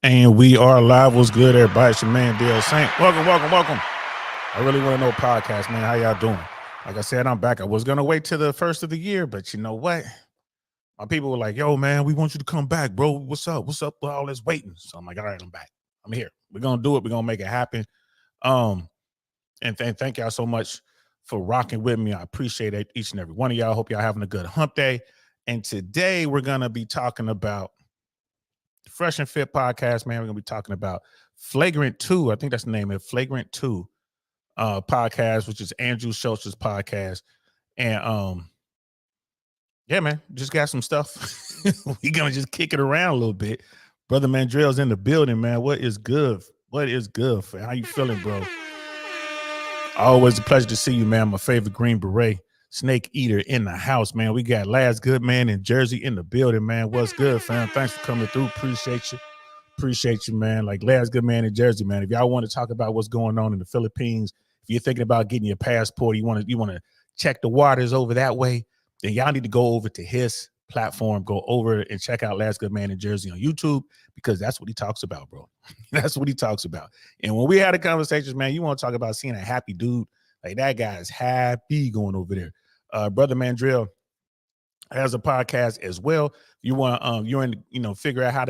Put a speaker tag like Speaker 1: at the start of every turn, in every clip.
Speaker 1: And we are live. What's good, everybody? It's your man, DL Saint. Welcome. I really want to know podcast, man. How y'all doing? Like I said, I'm back. I was going to wait till the first of the year, but you know what? My people were like, yo, man, we want you to come back, bro. What's up? What's up with all this waiting? So I'm like, all right, I'm back. I'm here. We're going to do it. We're going to make it happen. And thank y'all so much for rocking with me. I appreciate it, each and every one of y'all. Hope y'all having a good hump day. And today we're going to be talking about Fresh and Fit podcast, man. We're gonna be talking about Flagrant 2. I think that's the name of it, Flagrant 2 podcast, which is Andrew Schulz's podcast. And yeah, man, just got some stuff. We're gonna just kick it around a little bit. Brother Mandrell's in the building, man. What is good? What is good? How you feeling, bro? Always a pleasure to see you, man. My favorite Green Beret. Snake Eater in the house, man. We got Last Good Man in Jersey in the building, man. What's good, fam? Thanks for coming through. Appreciate you, man. Like Last Good Man in Jersey, man. If y'all want to talk about what's going on in the Philippines, if you're thinking about getting your passport, you want to check the waters over that way, then y'all need to go over to his platform, go over and check out Last Good Man in Jersey on YouTube, because that's what he talks about, bro. That's what he talks about. And when we had a conversation, man, you want to talk about seeing a happy dude, like that guy is happy going over there. Brother Mandrell has a podcast as well. You want you're in figure out how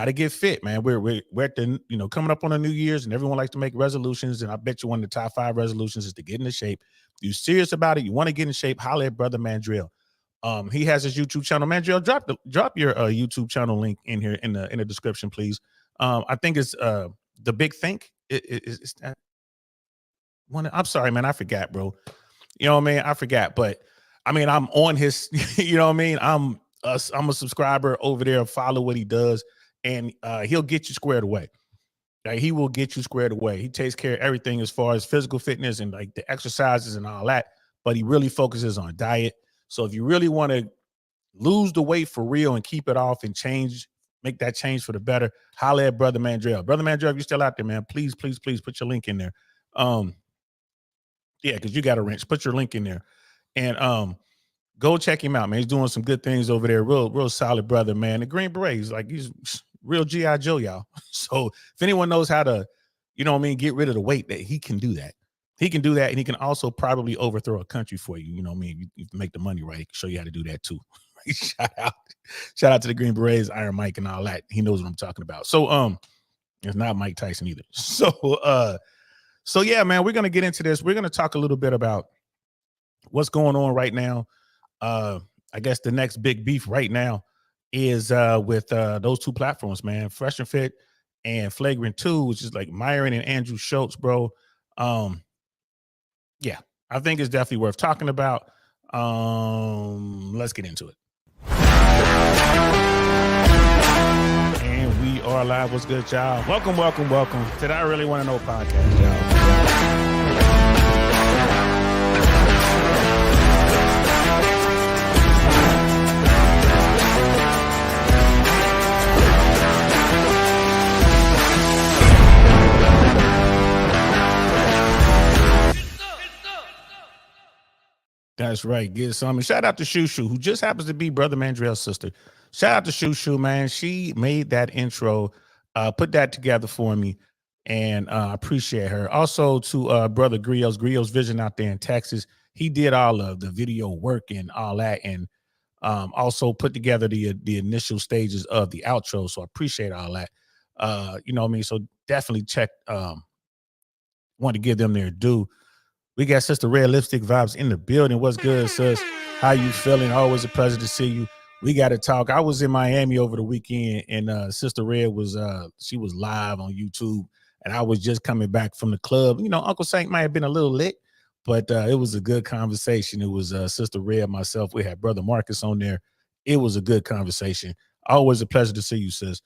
Speaker 1: to get fit, man. We're at the coming up on the New Year's, and everyone likes to make resolutions. And I bet you one of the top 5 resolutions is to get into shape. If you're serious about it, you want to get in shape, holler at Brother Mandrell. He has his YouTube channel. Mandrell, drop your YouTube channel link in here in the description, please. I think it's The Big Think. It's that one. I'm sorry, man. I forgot, bro. You know what I mean? I forgot, but I mean, I'm on his, you know what I mean? I'm a subscriber over there. Follow what he does, and he'll get you squared away. Like, he will get you squared away. He takes care of everything as far as physical fitness and like the exercises and all that, but he really focuses on diet. So if you really want to lose the weight for real and keep it off and make that change for the better, holler at Brother Mandrell. Brother Mandrell, if you're still out there, man, please put your link in there. Yeah, because you got a wrench. Put your link in there. And go check him out, man. He's doing some good things over there. Real solid brother, man. The Green Berets, like, he's real G.I. Joe, y'all. So if anyone knows how to, get rid of the weight, that he can do that. He can do that, and he can also probably overthrow a country for you. You know what I mean? You make the money right. He can show you how to do that too. Shout out to the Green Berets, Iron Mike, and all that. He knows what I'm talking about. So it's not Mike Tyson either. So yeah, man, we're gonna get into this. We're gonna talk a little bit about what's going on right now. I guess the next big beef right now is with those two platforms, man, Fresh and Fit and Flagrant 2, which is like Myron and Andrew Schulz, bro. Yeah, I think it's definitely worth talking about. Let's get into it. And we are live. What's good, y'all? Welcome to I Really Want to Know podcast, y'all. That's right. Get some. Shout out to Shushu, who just happens to be Brother Mandrell's sister. Shout out to Shushu, man. She made that intro, put that together for me, and I appreciate her. Also to Brother Griot's Vision out there in Texas. He did all of the video work and all that, and also put together the initial stages of the outro. So I appreciate all that. You know what I mean? So definitely check. Want to give them their due. We got Sister Red Lipstick Vibes in the building. What's good, sis? How you feeling? Always a pleasure to see you. We got to talk. I was in Miami over the weekend, and Sister Red was she was live on YouTube, and I was just coming back from the club. Uncle Saint might have been a little lit, but it was a good conversation. It was Sister Red, myself. We had Brother Marcus on there. It was a good conversation. Always a pleasure to see you, sis.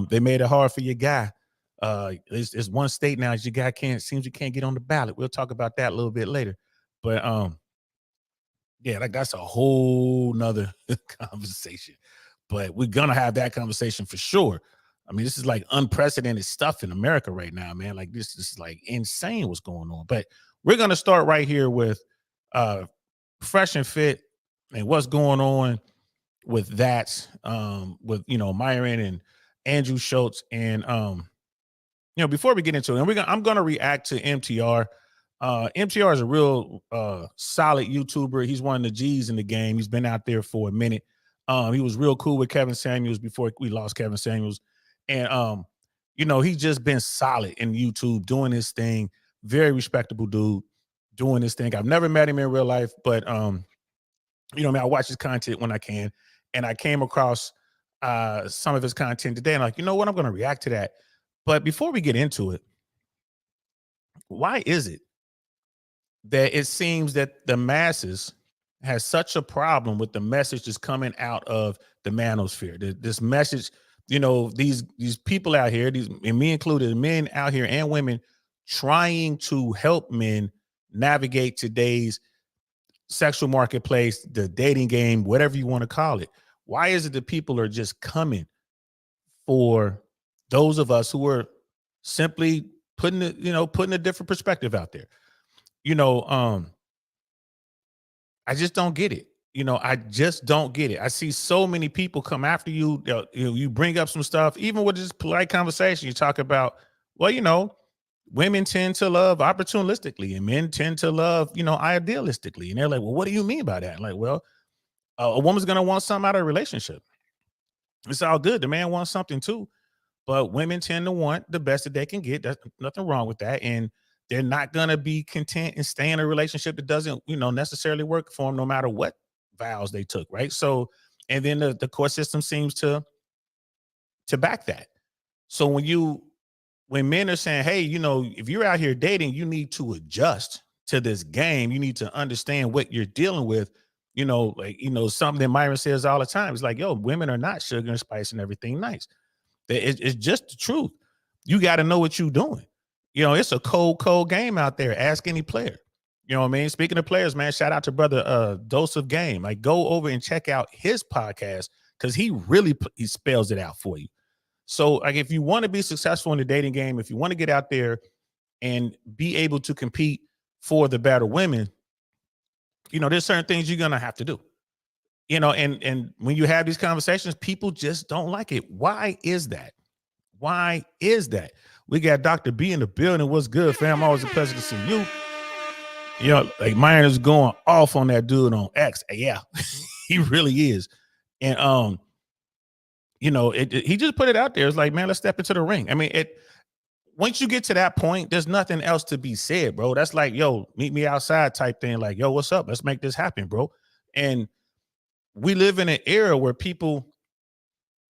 Speaker 1: They made it hard for your guy. It's one state now your guy seems you can't get on the ballot. We'll talk about that a little bit later. But yeah, like that's a whole nother conversation. But we're gonna have that conversation for sure. I mean, this is like unprecedented stuff in America right now, man. Like, this is like insane what's going on. But we're gonna start right here with Fresh and Fit and what's going on with that, with Myron Andrew Schultz. And before we get into it, and I'm gonna react to MTR. MTR is a real solid YouTuber. He's one of the G's in the game. He's been out there for a minute. He was real cool with Kevin Samuels before we lost Kevin Samuels. And he's just been solid in YouTube doing his thing. Very respectable dude doing his thing. I've never met him in real life, but I watch his content when I can. And I came across some of his content today, and like, you know what, I'm going to react to that. But before we get into it, why is it that it seems that the masses has such a problem with the message that's coming out of the manosphere? This message, these people out here, and me included, men out here and women trying to help men navigate today's sexual marketplace, the dating game, whatever you want to call it. Why is it that people are just coming for those of us who are simply putting a different perspective out there? I just don't get it. I just don't get it. I see so many people come after you. You bring up some stuff, even with this polite conversation, you talk about, well, women tend to love opportunistically and men tend to love, idealistically. And they're like, well, what do you mean by that? I'm like, well, a woman's going to want something out of a relationship. It's all good. The man wants something too, but women tend to want the best that they can get. There's nothing wrong with that. And they're not going to be content and stay in a relationship that doesn't, necessarily work for them, no matter what vows they took. Right. So, and then the court system seems to back that. So when men are saying, hey, if you're out here dating, you need to adjust to this game. You need to understand what you're dealing with. Something that Myron says all the time. It's like, yo, women are not sugar and spice and everything nice. It's just the truth. You got to know what you're doing. It's a cold game out there. Ask any player. You know what I mean? Speaking of players, man, shout out to brother Dose of Game. Like, go over and check out his podcast because he spells it out for you. So, like, if you want to be successful in the dating game, if you want to get out there and be able to compete for the better women, there's certain things you're gonna have to do. And when you have these conversations, people just don't like it. Why is that? Why is that? We got Dr. B in the building. What's good, fam? Always a pleasure to see you. Like Myron is going off on that dude on X. Yeah, he really is. And he just put it out there. It's like, man, let's step into the ring. I mean, once you get to that point, there's nothing else to be said, bro. That's like, yo, meet me outside type thing. Like, yo, what's up? Let's make this happen, bro. And we live in an era where people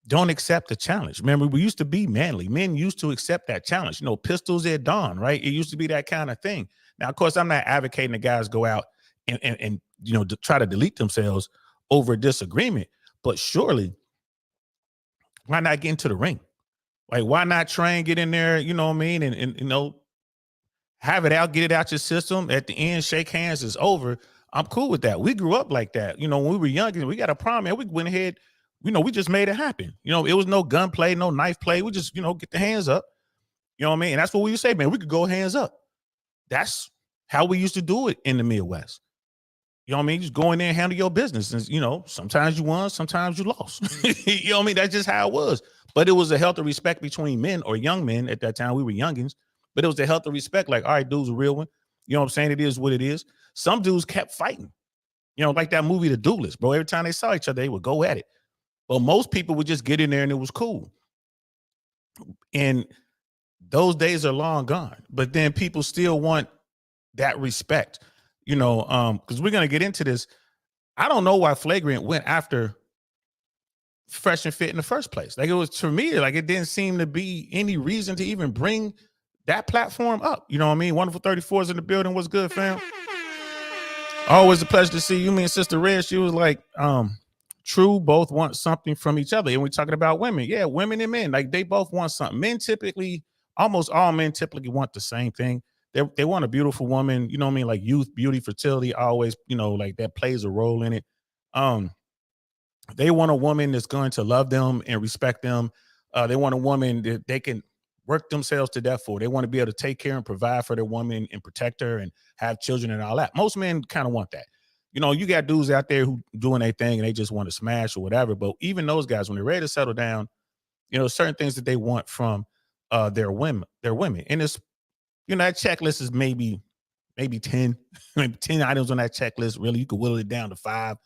Speaker 1: don't accept the challenge. Remember, we used to be manly. Men used to accept that challenge. Pistols at dawn, right? It used to be that kind of thing. Now, of course, I'm not advocating the guys go out and try to delete themselves over disagreement, but surely, why not get into the ring? Like, why not try and get in there, you know what I mean? And have it out, get it out your system. At the end, shake hands, is over. I'm cool with that. We grew up like that. When we were young and we got a problem, man, we went ahead, we just made it happen. It was no gun play, no knife play. We just, get the hands up. You know what I mean? And that's what we would say, man, we could go hands up. That's how we used to do it in the Midwest. You know what I mean? Just go in there and handle your business. And, sometimes you won, sometimes you lost. You know what I mean? That's just how it was. But it was a healthy respect between men, or young men at that time. We were youngins. But it was a healthy respect. Like, all right, dude's a real one. You know what I'm saying? It is what it is. Some dudes kept fighting. Like that movie, The Duelist, bro. Every time they saw each other, they would go at it. But most people would just get in there and it was cool. And those days are long gone. But then people still want that respect, because we're going to get into this. I don't know why Flagrant went after Fresh and Fit in the first place. Like, it was, to me, like, it didn't seem to be any reason to even bring that platform up. You know what I mean? Wonderful 34's in the building. What's good, fam? Always a pleasure to see you. Me and Sister Red, she was like, true, both want something from each other. And we're talking about women. Yeah, women and men, like, they both want something. Men typically, almost all men typically want the same thing. They want a beautiful woman, you know what I mean? Like, youth, beauty, fertility, always, like, that plays a role in it. They want a woman that's going to love them and respect them. They want a woman that they can work themselves to death for. They want to be able to take care and provide for their woman and protect her and have children and all that. Most men kind of want that. You got dudes out there who doing their thing and they just want to smash or whatever. But even those guys, when they're ready to settle down, certain things that they want from their women. And it's, that checklist is maybe 10, maybe 10 items on that checklist. Really, you could whittle it down to 5.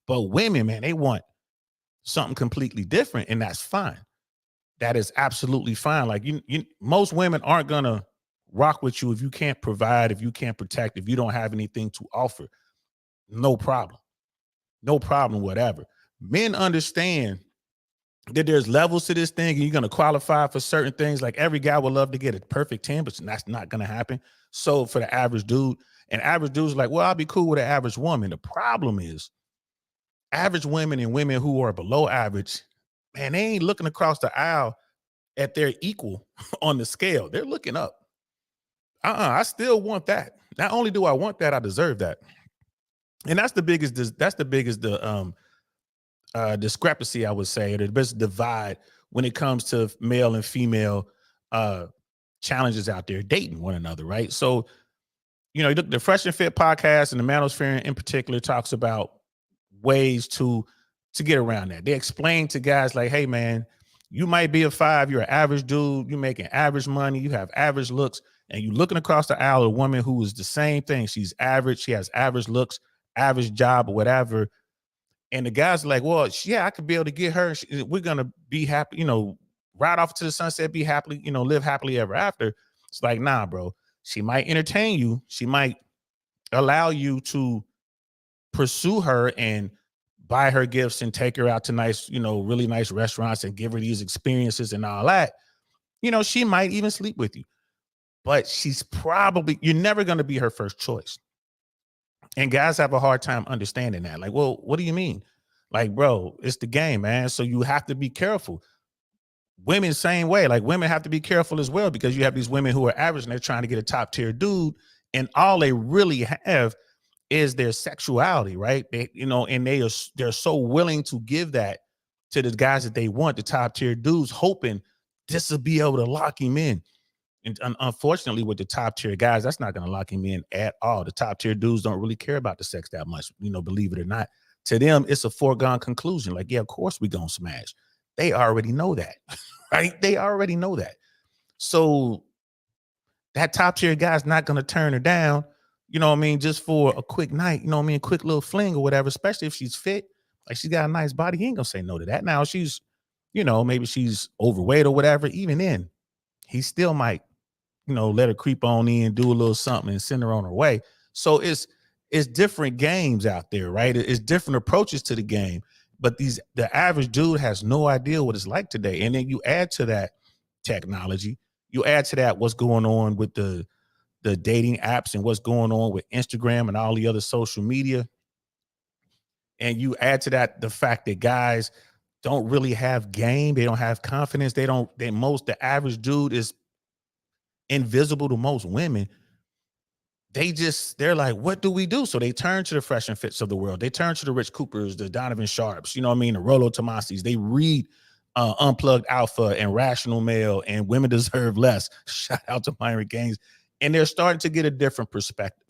Speaker 1: But women, man, they want something completely different, and that's fine. That is absolutely fine. Like most women aren't gonna rock with you if you can't provide, if you can't protect, if you don't have anything to offer. No problem. No problem, whatever. Men understand that there's levels to this thing, and you're gonna qualify for certain things. Like every guy would love to get a perfect 10, but that's not gonna happen. So for the average dude, and average dudes like, well, I'll be cool with an average woman. The problem is average women and women who are below average, man, they ain't looking across the aisle at their equal on the scale. They're looking up. I still want that. Not only do I want that, I deserve that. And that's the biggest discrepancy, I would say, or the biggest divide when it comes to male and female challenges out there dating one another, right? So, the Fresh&Fit podcast and the Manosphere in particular talks about ways to get around that. They explain to guys like, hey, man, you might be a 5, you're an average dude, you're making average money, you have average looks, and you're looking across the aisle at a woman who is the same thing. She's average, she has average looks, average job, or whatever. And the guys are like, well, yeah, I could be able to get her. We're going to be happy, ride off to the sunset, be happily, live happily ever after. It's like, nah, bro. She might entertain you. She might allow you to pursue her and buy her gifts and take her out to nice, really nice restaurants and give her these experiences and all that. She might even sleep with you, but you're never going to be her first choice. And guys have a hard time understanding that. Like, well, what do you mean? Like, bro, it's the game, man. So you have to be careful. Women, same way. Like, women have to be careful as well, because you have these women who are average and they're trying to get a top tier dude, and all they really have is their sexuality, right? And they're so willing to give that to the guys that they want, the top tier dudes, hoping this will be able to lock him in. And unfortunately, with the top tier guys, that's not going to lock him in at all. The top tier dudes don't really care about the sex that much, believe it or not. To them, it's a foregone conclusion. Like, yeah, of course we gonna smash. They already know that, right? They already know that. So that top tier guy's not going to turn her down, just for a quick night, a quick little fling or whatever, especially if she's fit, like she's got a nice body. He ain't gonna say no to that. Now she's, maybe she's overweight or whatever. Even then, he still might, let her creep on in, do a little something and send her on her way. So it's different games out there, right? It's different approaches to the game, but the average dude has no idea what it's like today. And then you add to that technology, you add to that what's going on with the dating apps and what's going on with Instagram and all the other social media. And you add to that the fact that guys don't really have game. They don't have confidence. The average dude is invisible to most women. They're like, what do we do? So they turn to the Fresh and Fits of the world. They turn to the Rich Coopers, the Donovan Sharps, the Rollo Tomasis. They read Unplugged Alpha and Rational Male and Women Deserve Less. Shout out to Myron Gaines. And they're starting to get a different perspective.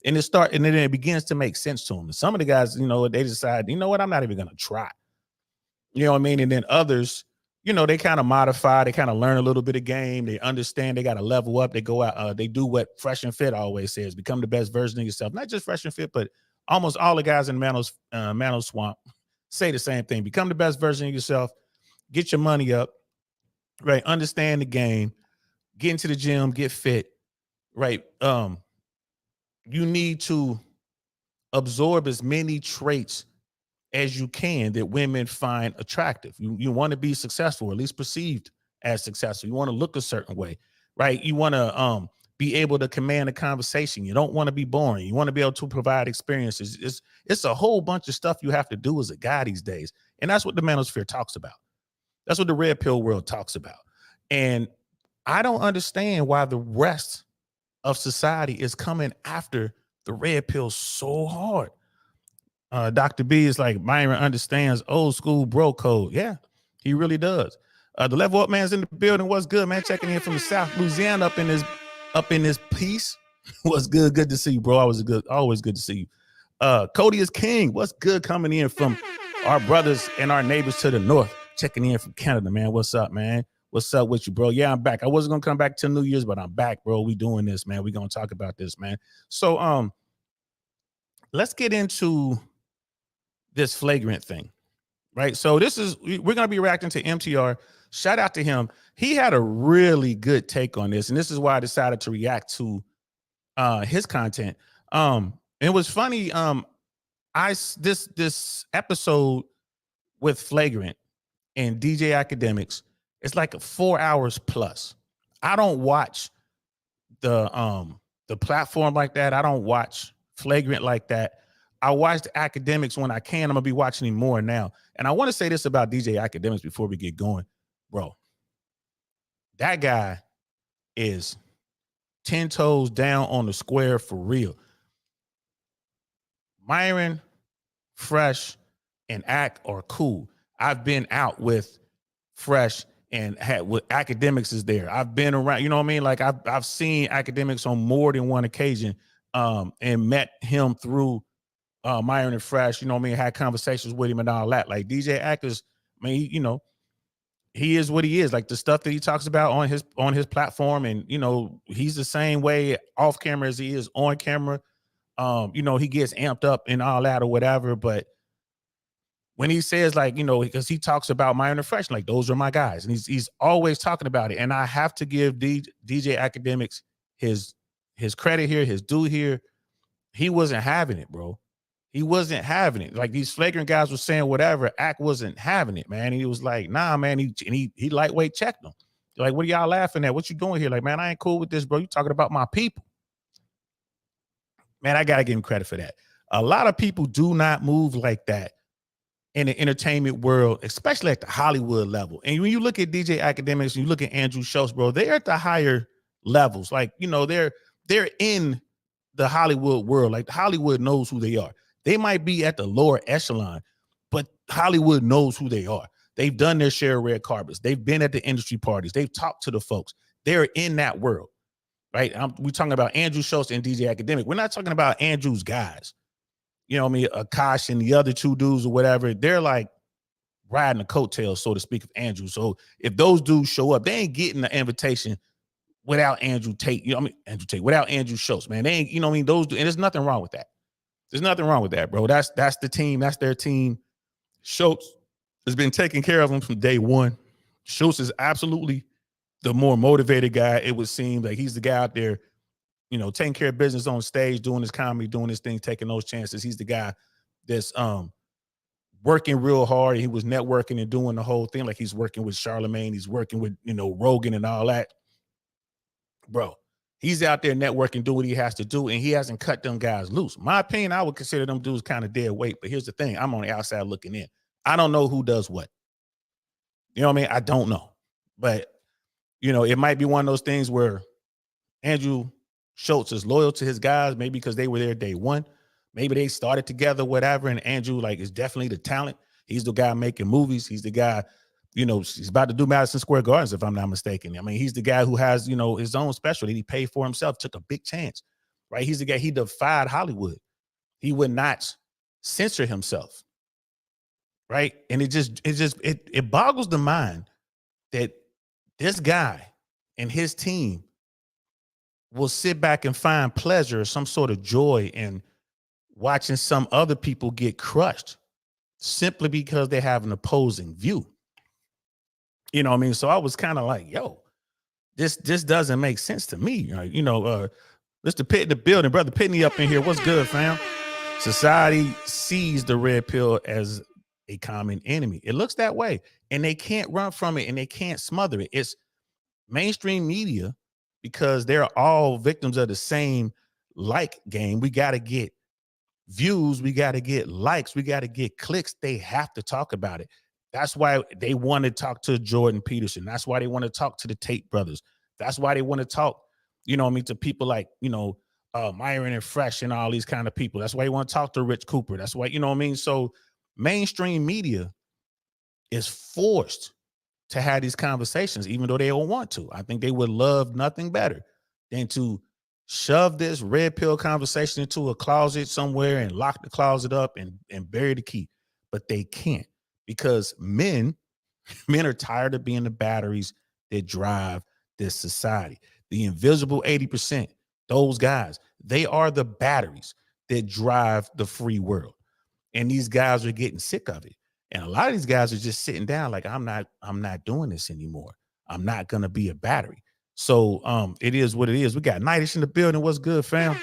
Speaker 1: And then it begins to make sense to them. And some of the guys, they decide, what, I'm not even going to try. And then others, they kind of modify, they kind of learn a little bit of game. They understand they got to level up. They go out, they do what Fresh and Fit always says, become the best version of yourself. Not just Fresh and Fit, but almost all the guys in Manos Swamp say the same thing. Become the best version of yourself, get your money up, right? Understand the game, get into the gym, get fit, right? You need to absorb as many traits as you can that women find attractive. You want to be successful, or at least perceived as successful. You want to look a certain way, right? You want to be able to command a conversation. You don't want to be boring. You want to be able to provide experiences. It's a whole bunch of stuff you have to do as a guy these days. And that's what the Manosphere talks about. That's what the red pill world talks about. And I don't understand why the rest of society is coming after the red pill so hard. Dr. B is like, Myron understands old school bro code. Yeah, he really does. The Level Up man's in the building. What's good, man? Checking in from the South Louisiana up in this piece. What's good? Good to see you, bro. Always good to see you. Cody is king. What's good coming in from our brothers and our neighbors to the north? checking in from Canada, man. What's up, man? What's up with you, bro? Yeah, I'm back. I wasn't gonna come back till New Year's, but I'm back, bro. We doing this, man. We gonna talk about this, man. So let's get into this Flagrant thing, right? So we're gonna be reacting to MTR. Shout out to him. He had a really good take on this, and this is why I decided to react to his content. It was funny. This episode with Flagrant and DJ Academics, it's like 4 hours plus. I don't watch the platform like that. I don't watch Flagrant like that. I watch the Academics when I can. I'm gonna be watching him more now. And I want to say this about DJ Academics before we get going, bro. That guy is 10 toes down on the square for real. Myron, Fresh, and Ack are cool. I've been out with Fresh and had with Academics is there. I've been around, you know what I mean? Like I've seen Academics on more than one occasion, and met him through Myron and Fresh, you know what I mean? Had conversations with him and all that. Like DJ Ack is, I mean, you know, he is what he is. Like the stuff that he talks about on his platform, and you know, he's the same way off camera as he is on camera. You know, he gets amped up and all that or whatever, but when he says, like, you know, because he talks about Myron and Fresh, like those are my guys, and he's always talking about it. And I have to give DJ Academics his credit here, his due here. He wasn't having it, bro. He wasn't having it. Like these Flagrant guys were saying whatever, Ack wasn't having it, man. He was like, nah, man. He lightweight checked them. Like, what are y'all laughing at? What you doing here? Like, man, I ain't cool with this, bro. You talking about my people. Man, I gotta give him credit for that. A lot of people do not move like that in the entertainment world, especially at the Hollywood level. And when you look at DJ Academics, you look at Andrew Schulz, bro, they're at the higher levels. Like, you know, they're in the Hollywood world. Like Hollywood knows who they are. They might be at the lower echelon, but Hollywood knows who they are. They've done their share of red carpets. They've been at the industry parties. They've talked to the folks. They're in that world, right? We're talking about Andrew Schulz and DJ Academic. We're not talking about Andrew's guys. You know what I mean? Akash and the other two dudes or whatever, they're like riding the coattails, so to speak, of Andrew. So if those dudes show up, they ain't getting the invitation without Andrew Tate. You know what I mean? Andrew Tate, without Andrew Schulz, man. They ain't, you know what I mean? Those dudes, and there's nothing wrong with that. There's nothing wrong with that, bro. That's the team. That's their team. Schulz has been taking care of them from day one. Schulz is absolutely the more motivated guy. It would seem like he's the guy out there, you know, taking care of business on stage, doing his comedy, doing his thing, taking those chances. He's the guy that's working real hard. He was networking and doing the whole thing. Like he's working with Charlemagne. He's working with, you know, Rogan and all that. Bro, he's out there networking, doing what he has to do, and he hasn't cut them guys loose. My opinion, I would consider them dudes kind of dead weight. But here's the thing. I'm on the outside looking in. I don't know who does what. You know what I mean? I don't know. But, you know, it might be one of those things where Andrew Schulz is loyal to his guys, maybe because they were there day one. Maybe they started together, whatever. And Andrew, like, is definitely the talent. He's the guy making movies. He's the guy, you know, he's about to do Madison Square Gardens, if I'm not mistaken. I mean, he's the guy who has, you know, his own special that he paid for himself, took a big chance, right? He's the guy, he defied Hollywood. He would not censor himself, right? And it boggles the mind that this guy and his team will sit back and find pleasure, some sort of joy in watching some other people get crushed simply because they have an opposing view. You know what I mean? So I was kind of like, yo, this doesn't make sense to me. Right? You know, Mr. Pitt in the building, brother Pitney up in here. What's good, fam? Society sees the red pill as a common enemy. It looks that way, and they can't run from it, and they can't smother it. It's mainstream media, because they're all victims of the same like game. We got to get views. We got to get likes. We got to get clicks. They have to talk about it. That's why they want to talk to Jordan Peterson. That's why they want to talk to the Tate brothers. That's why they want to talk, you know what I mean, to people like, you know, Myron and Fresh and all these kind of people. That's why they want to talk to Rich Cooper. That's why, you know what I mean? So mainstream media is forced to have these conversations, even though they don't want to. I think they would love nothing better than to shove this red pill conversation into a closet somewhere and lock the closet up and bury the key. But they can't, because men Men are tired of being the batteries that drive this society. The invisible 80%, those guys, they are the batteries that drive the free world. And these guys are getting sick of it. And a lot of these guys are just sitting down like, I'm not doing this anymore. I'm not going to be a battery. So it is what it is. We got Nightish in the building. What's good, fam?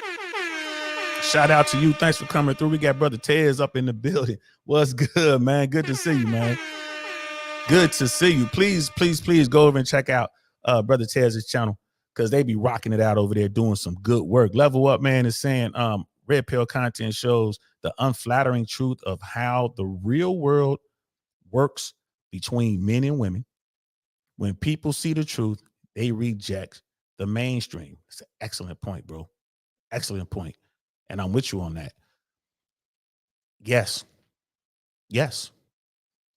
Speaker 1: Shout out to you. Thanks for coming through. We got Brother Tez up in the building. What's good, man? Good to see you, man. Good to see you. Please go over and check out Brother Tez's channel, because they be rocking it out over there doing some good work. Level Up, man, is saying Red Pill content shows the unflattering truth of how the real world works between men and women. When people see the truth, they reject the mainstream. It's an excellent point, bro. Excellent point. And I'm with you on that. Yes.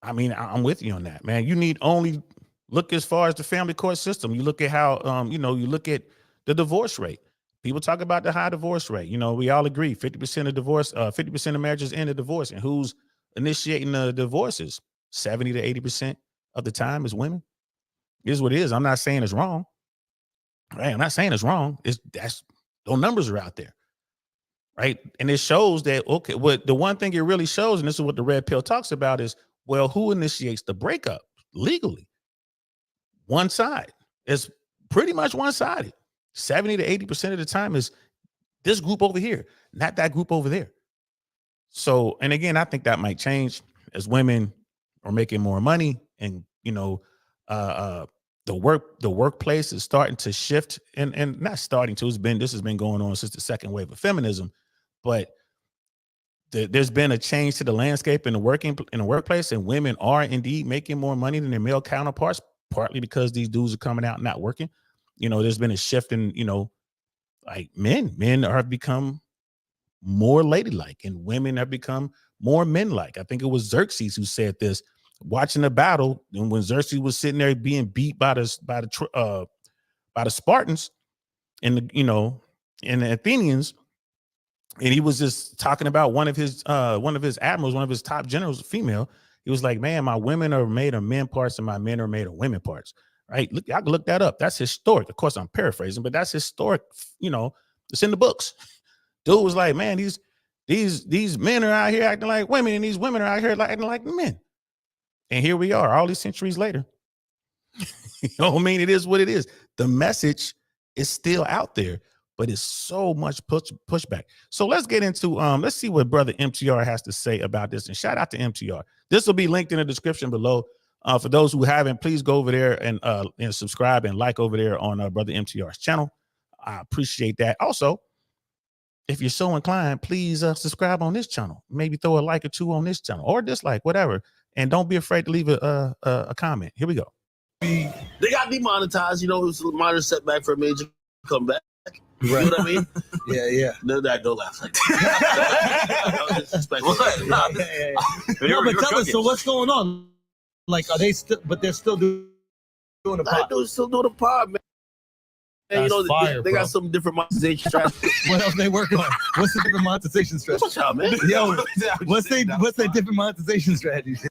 Speaker 1: I mean, I'm with you on that, man. You need only look as far as the family court system. You look at how, you look at the divorce rate. People talk about the high divorce rate. We all agree 50% of divorce, 50% of marriages end in divorce. And who's initiating the divorces? 70 to 80% of the time is women. It is what it is. I'm not saying it's wrong. Right? I'm not saying it's wrong. Those numbers are out there. Right. And it shows that, okay, what the one thing it really shows, and this is what the Red Pill talks about, is, well, who initiates the breakup legally? One side. It's pretty much one-sided. 70 to 80% of the time is this group over here, not that group over there. So, and again, I think that might change as women are making more money, and the workplace is starting to shift, and not starting to. This has been going on since the second wave of feminism, but there's been a change to the landscape in the workplace, and women are indeed making more money than their male counterparts, partly because these dudes are coming out and not working. There's been a shift in, like men have become more ladylike, and women have become more men-like. I think it was Xerxes who said this, watching the battle, and when Xerxes was sitting there being beat by the Spartans and and the Athenians, and he was just talking about one of his admirals, one of his top generals, female. He was like, man, my women are made of men parts and my men are made of women parts. Right? Look, I can look that up. That's historic. Of course, I'm paraphrasing, but that's historic. It's in the books. Dude was like, man, these men are out here acting like women, and these women are out here acting like men. And here we are, all these centuries later. You know what I mean? It is what it is. The message is still out there, but it's so much pushback. So let's get into let's see what Brother MTR has to say about this. And shout out to MTR. This will be linked in the description below. For those who haven't, please go over there and subscribe and like over there on Brother MTR's channel. I appreciate that. Also, if you're so inclined, please subscribe on this channel. Maybe throw a like or two on this channel, or dislike, whatever. And don't be afraid to leave a comment. Here we go.
Speaker 2: They got demonetized. It was a minor setback for a major comeback.
Speaker 3: Right.
Speaker 2: You know what I mean?
Speaker 3: Yeah.
Speaker 2: No, don't laugh like that. That was disrespectful.
Speaker 3: No, but tell us, so what's going on? Like, are they still, but they're still doing the pod?
Speaker 2: Still doing the pod, man. And,
Speaker 3: fire,
Speaker 2: they got some different monetization strategies.
Speaker 3: What else they work on? What's the different monetization strategy?
Speaker 2: What's up, man?
Speaker 3: Yo, what's their different monetization strategies?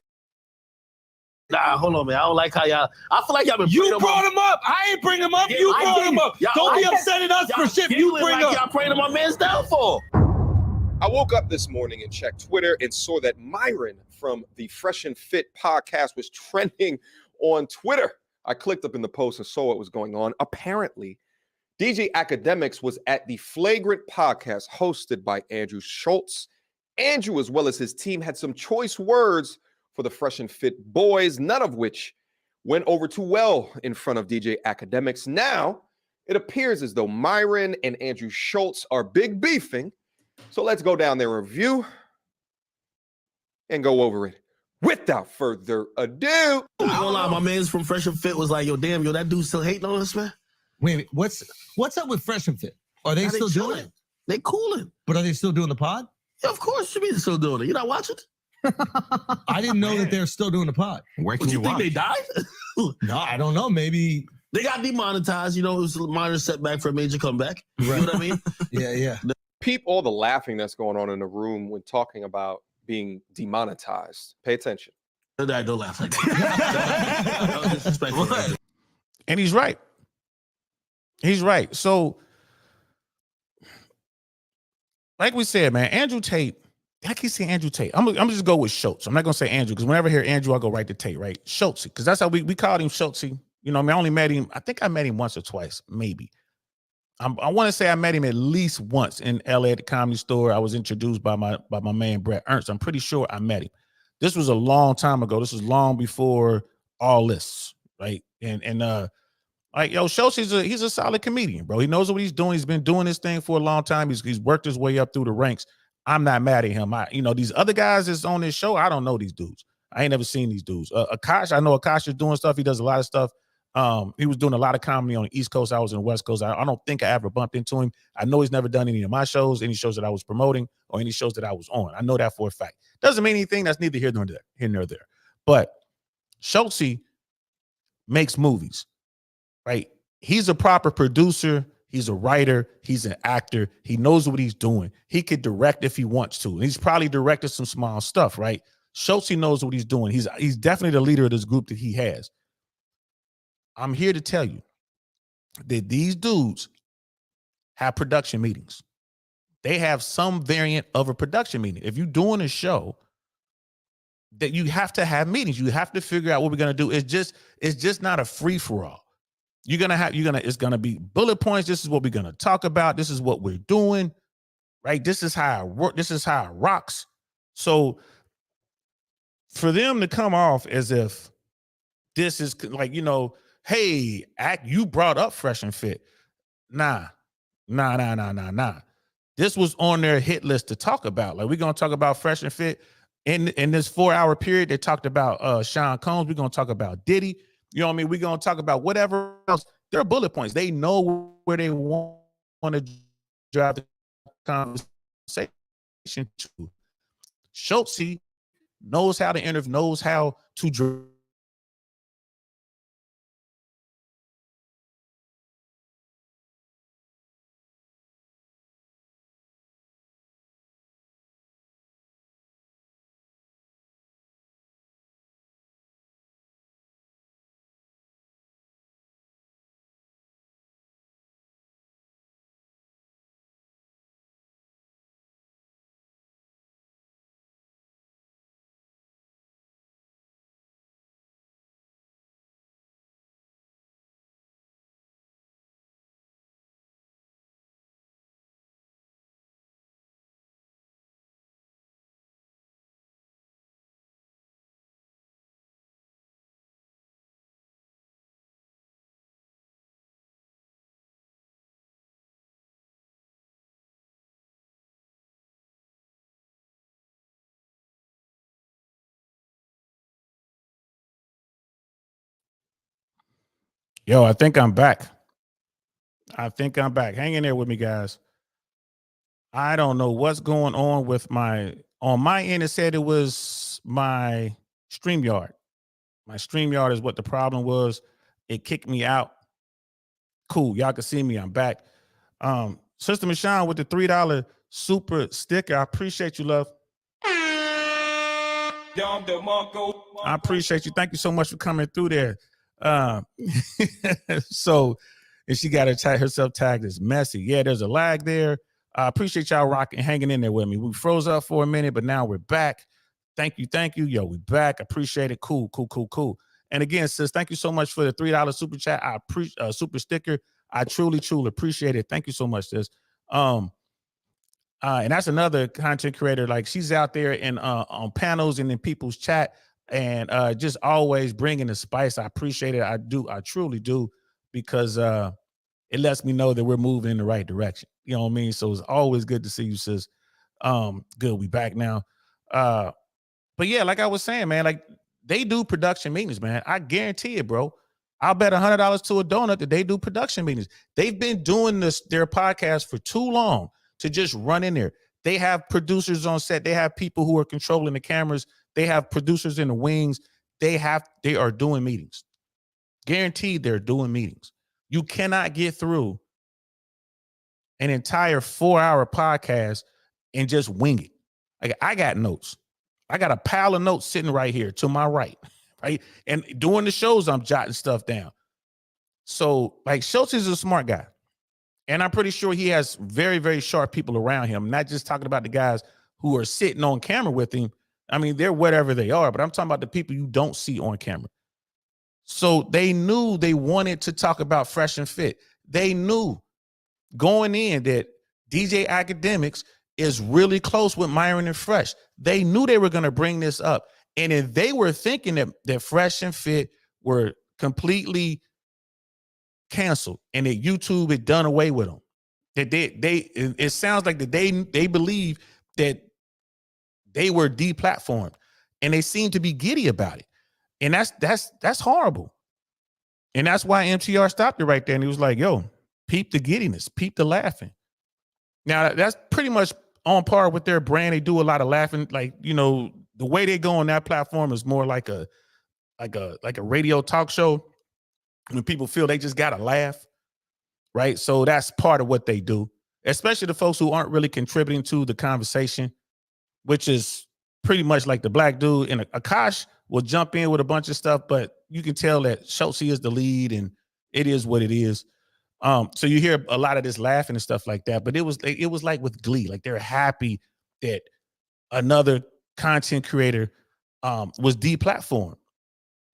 Speaker 2: Nah, hold on, man. I don't like how y'all. I feel like y'all been.
Speaker 3: You brought him up. I ain't bring him up. You brought him up. Don't be upset at us for shit you bring up.
Speaker 2: Y'all praying to my man's downfall.
Speaker 4: I woke up this morning and checked Twitter and saw that Myron from the Fresh&Fit podcast was trending on Twitter. I clicked up in the post and saw what was going on. Apparently, DJ Academics was at the Flagrant podcast hosted by Andrew Schulz. Andrew, as well as his team, had some choice words for the Fresh&Fit boys, none of which went over too well in front of DJ Academics. Now, it appears as though Myron and Andrew Schulz are big beefing. So let's go down their review and go over it without further ado.
Speaker 2: I don't lie, my man's from Fresh&Fit was like, yo, that dude still hating on us, man.
Speaker 3: Wait, what's up with Fresh&Fit? Are they still doing it?
Speaker 2: They cooling.
Speaker 3: But are they still doing the pod?
Speaker 2: Yeah, of course, you mean they're still doing it. You not watching?
Speaker 3: I didn't know that they're still doing the pod.
Speaker 2: Where can you think they died?
Speaker 3: No, I don't know. Maybe
Speaker 2: they got demonetized. It was a minor setback for a major comeback. Right. You know what I mean?
Speaker 3: Yeah.
Speaker 4: Peep all the laughing that's going on in the room when talking about being demonetized. Pay attention.
Speaker 2: Don't laugh like that. That was disrespectful.
Speaker 1: And he's right. He's right. So, like we said, man, Andrew Tate. I keep saying Andrew Tate. I'm gonna just go with Schultz. I'm not gonna say Andrew because whenever I hear Andrew, I go right to Tate, right? Schultz, because that's how we called him Schultz. You know, I mean, I only met him. I think I met him once or twice, maybe. I want to say I met him at least once in LA at the Comedy Store. I was introduced by my man Brett Ernst. I'm pretty sure I met him. This was a long time ago. This was long before all this, right? And like, yo, Schultz, he's a solid comedian, bro. He knows what he's doing. He's been doing this thing for a long time. He's worked his way up through the ranks. I'm not mad at him. These other guys that's on this show, I don't know these dudes. I ain't never seen these dudes. Akash, I know Akash is doing stuff. He does a lot of stuff. He was doing a lot of comedy on the East Coast. I was in the West Coast. I don't think I ever bumped into him. I know he's never done any of my shows, any shows that I was promoting, or any shows that I was on. I know that for a fact. Doesn't mean anything. That's neither here nor there. But Schultz makes movies, right? He's a proper producer. He's a writer. He's an actor. He knows what he's doing. He could direct if he wants to. And he's probably directed some small stuff, right? Schultz knows what he's doing. He's definitely the leader of this group that he has. I'm here to tell you that these dudes have production meetings. They have some variant of a production meeting. If you're doing a show, that you have to have meetings. You have to figure out what we're gonna do. It's just not a free-for-all. It's gonna be bullet points. This is what we're gonna talk about. This is what we're doing, right? This is how I work. This is how it rocks. So for them to come off as if this is like, hey, you brought up Fresh and Fit. Nah. This was on their hit list to talk about. Like, we're gonna talk about Fresh and Fit. In this 4-hour period, they talked about Sean Combs. We're gonna talk about Diddy. You know what I mean? We're going to talk about whatever else. There are bullet points. They know where they want to drive the conversation to. Schultz knows how to interview, knows how to drive. Yo, I think I'm back. Hang in there with me, guys. I don't know what's going on with on my end. It said it was my StreamYard. My StreamYard is what the problem was. It kicked me out. Cool. Y'all can see me. I'm back. Sister Michonne with the $3 super sticker. I appreciate you, love. I appreciate you. Thank you so much for coming through there. So, and she got herself tagged as messy. Yeah, there's a lag there. I appreciate y'all hanging in there with me. We froze up for a minute, but now we're back. Thank you. Yo, we back. Appreciate it. Cool. And again, sis, thank you so much for the $3 super chat. I appreciate super sticker. I truly appreciate it. Thank you so much, sis. And that's another content creator. Like, she's out there and on panels and in people's chat and just always bringing the spice. I appreciate it. I truly do, because it lets me know that we're moving in the right direction. You know what I mean? So it's always good to see you, sis. Good. We back now. But yeah, like I was saying, man, like, they do production meetings, man. I guarantee it, bro. I'll bet $100 to a donut that they do production meetings. They've been doing their podcast for too long to just run in there. They have producers on set. They have people who are controlling the cameras. They have producers in the wings. They are doing meetings. Guaranteed they're doing meetings. You cannot get through an entire 4-hour podcast and just wing it. Like, I got notes. I got a pile of notes sitting right here to my right, right? And during the shows, I'm jotting stuff down. So, like, Schulz is a smart guy. And I'm pretty sure he has very, very sharp people around him, not just talking about the guys who are sitting on camera with him. I mean, they're whatever they are, but I'm talking about the people you don't see on camera. So they knew they wanted to talk about Fresh and Fit. They knew going in that DJ Academics is really close with Myron and Fresh. They knew they were going to bring this up. And if they were thinking that Fresh and Fit were completely canceled and that YouTube had done away with them, that it sounds like that they believe that they were deplatformed, and they seem to be giddy about it. And that's horrible. And that's why MTR stopped it right there. And he was like, yo, peep the giddiness, peep the laughing. Now that's pretty much on par with their brand. They do a lot of laughing. Like, you know, the way they go on that platform is more like a radio talk show when people feel they just got to laugh. Right. So that's part of what they do, especially the folks who aren't really contributing to the conversation, which is pretty much like the black dude. And Akash will jump in with a bunch of stuff, but you can tell that Schulz is the lead and it is what it is. So you hear a lot of this laughing and stuff like that, but it was like with glee, like they're happy that another content creator was deplatformed.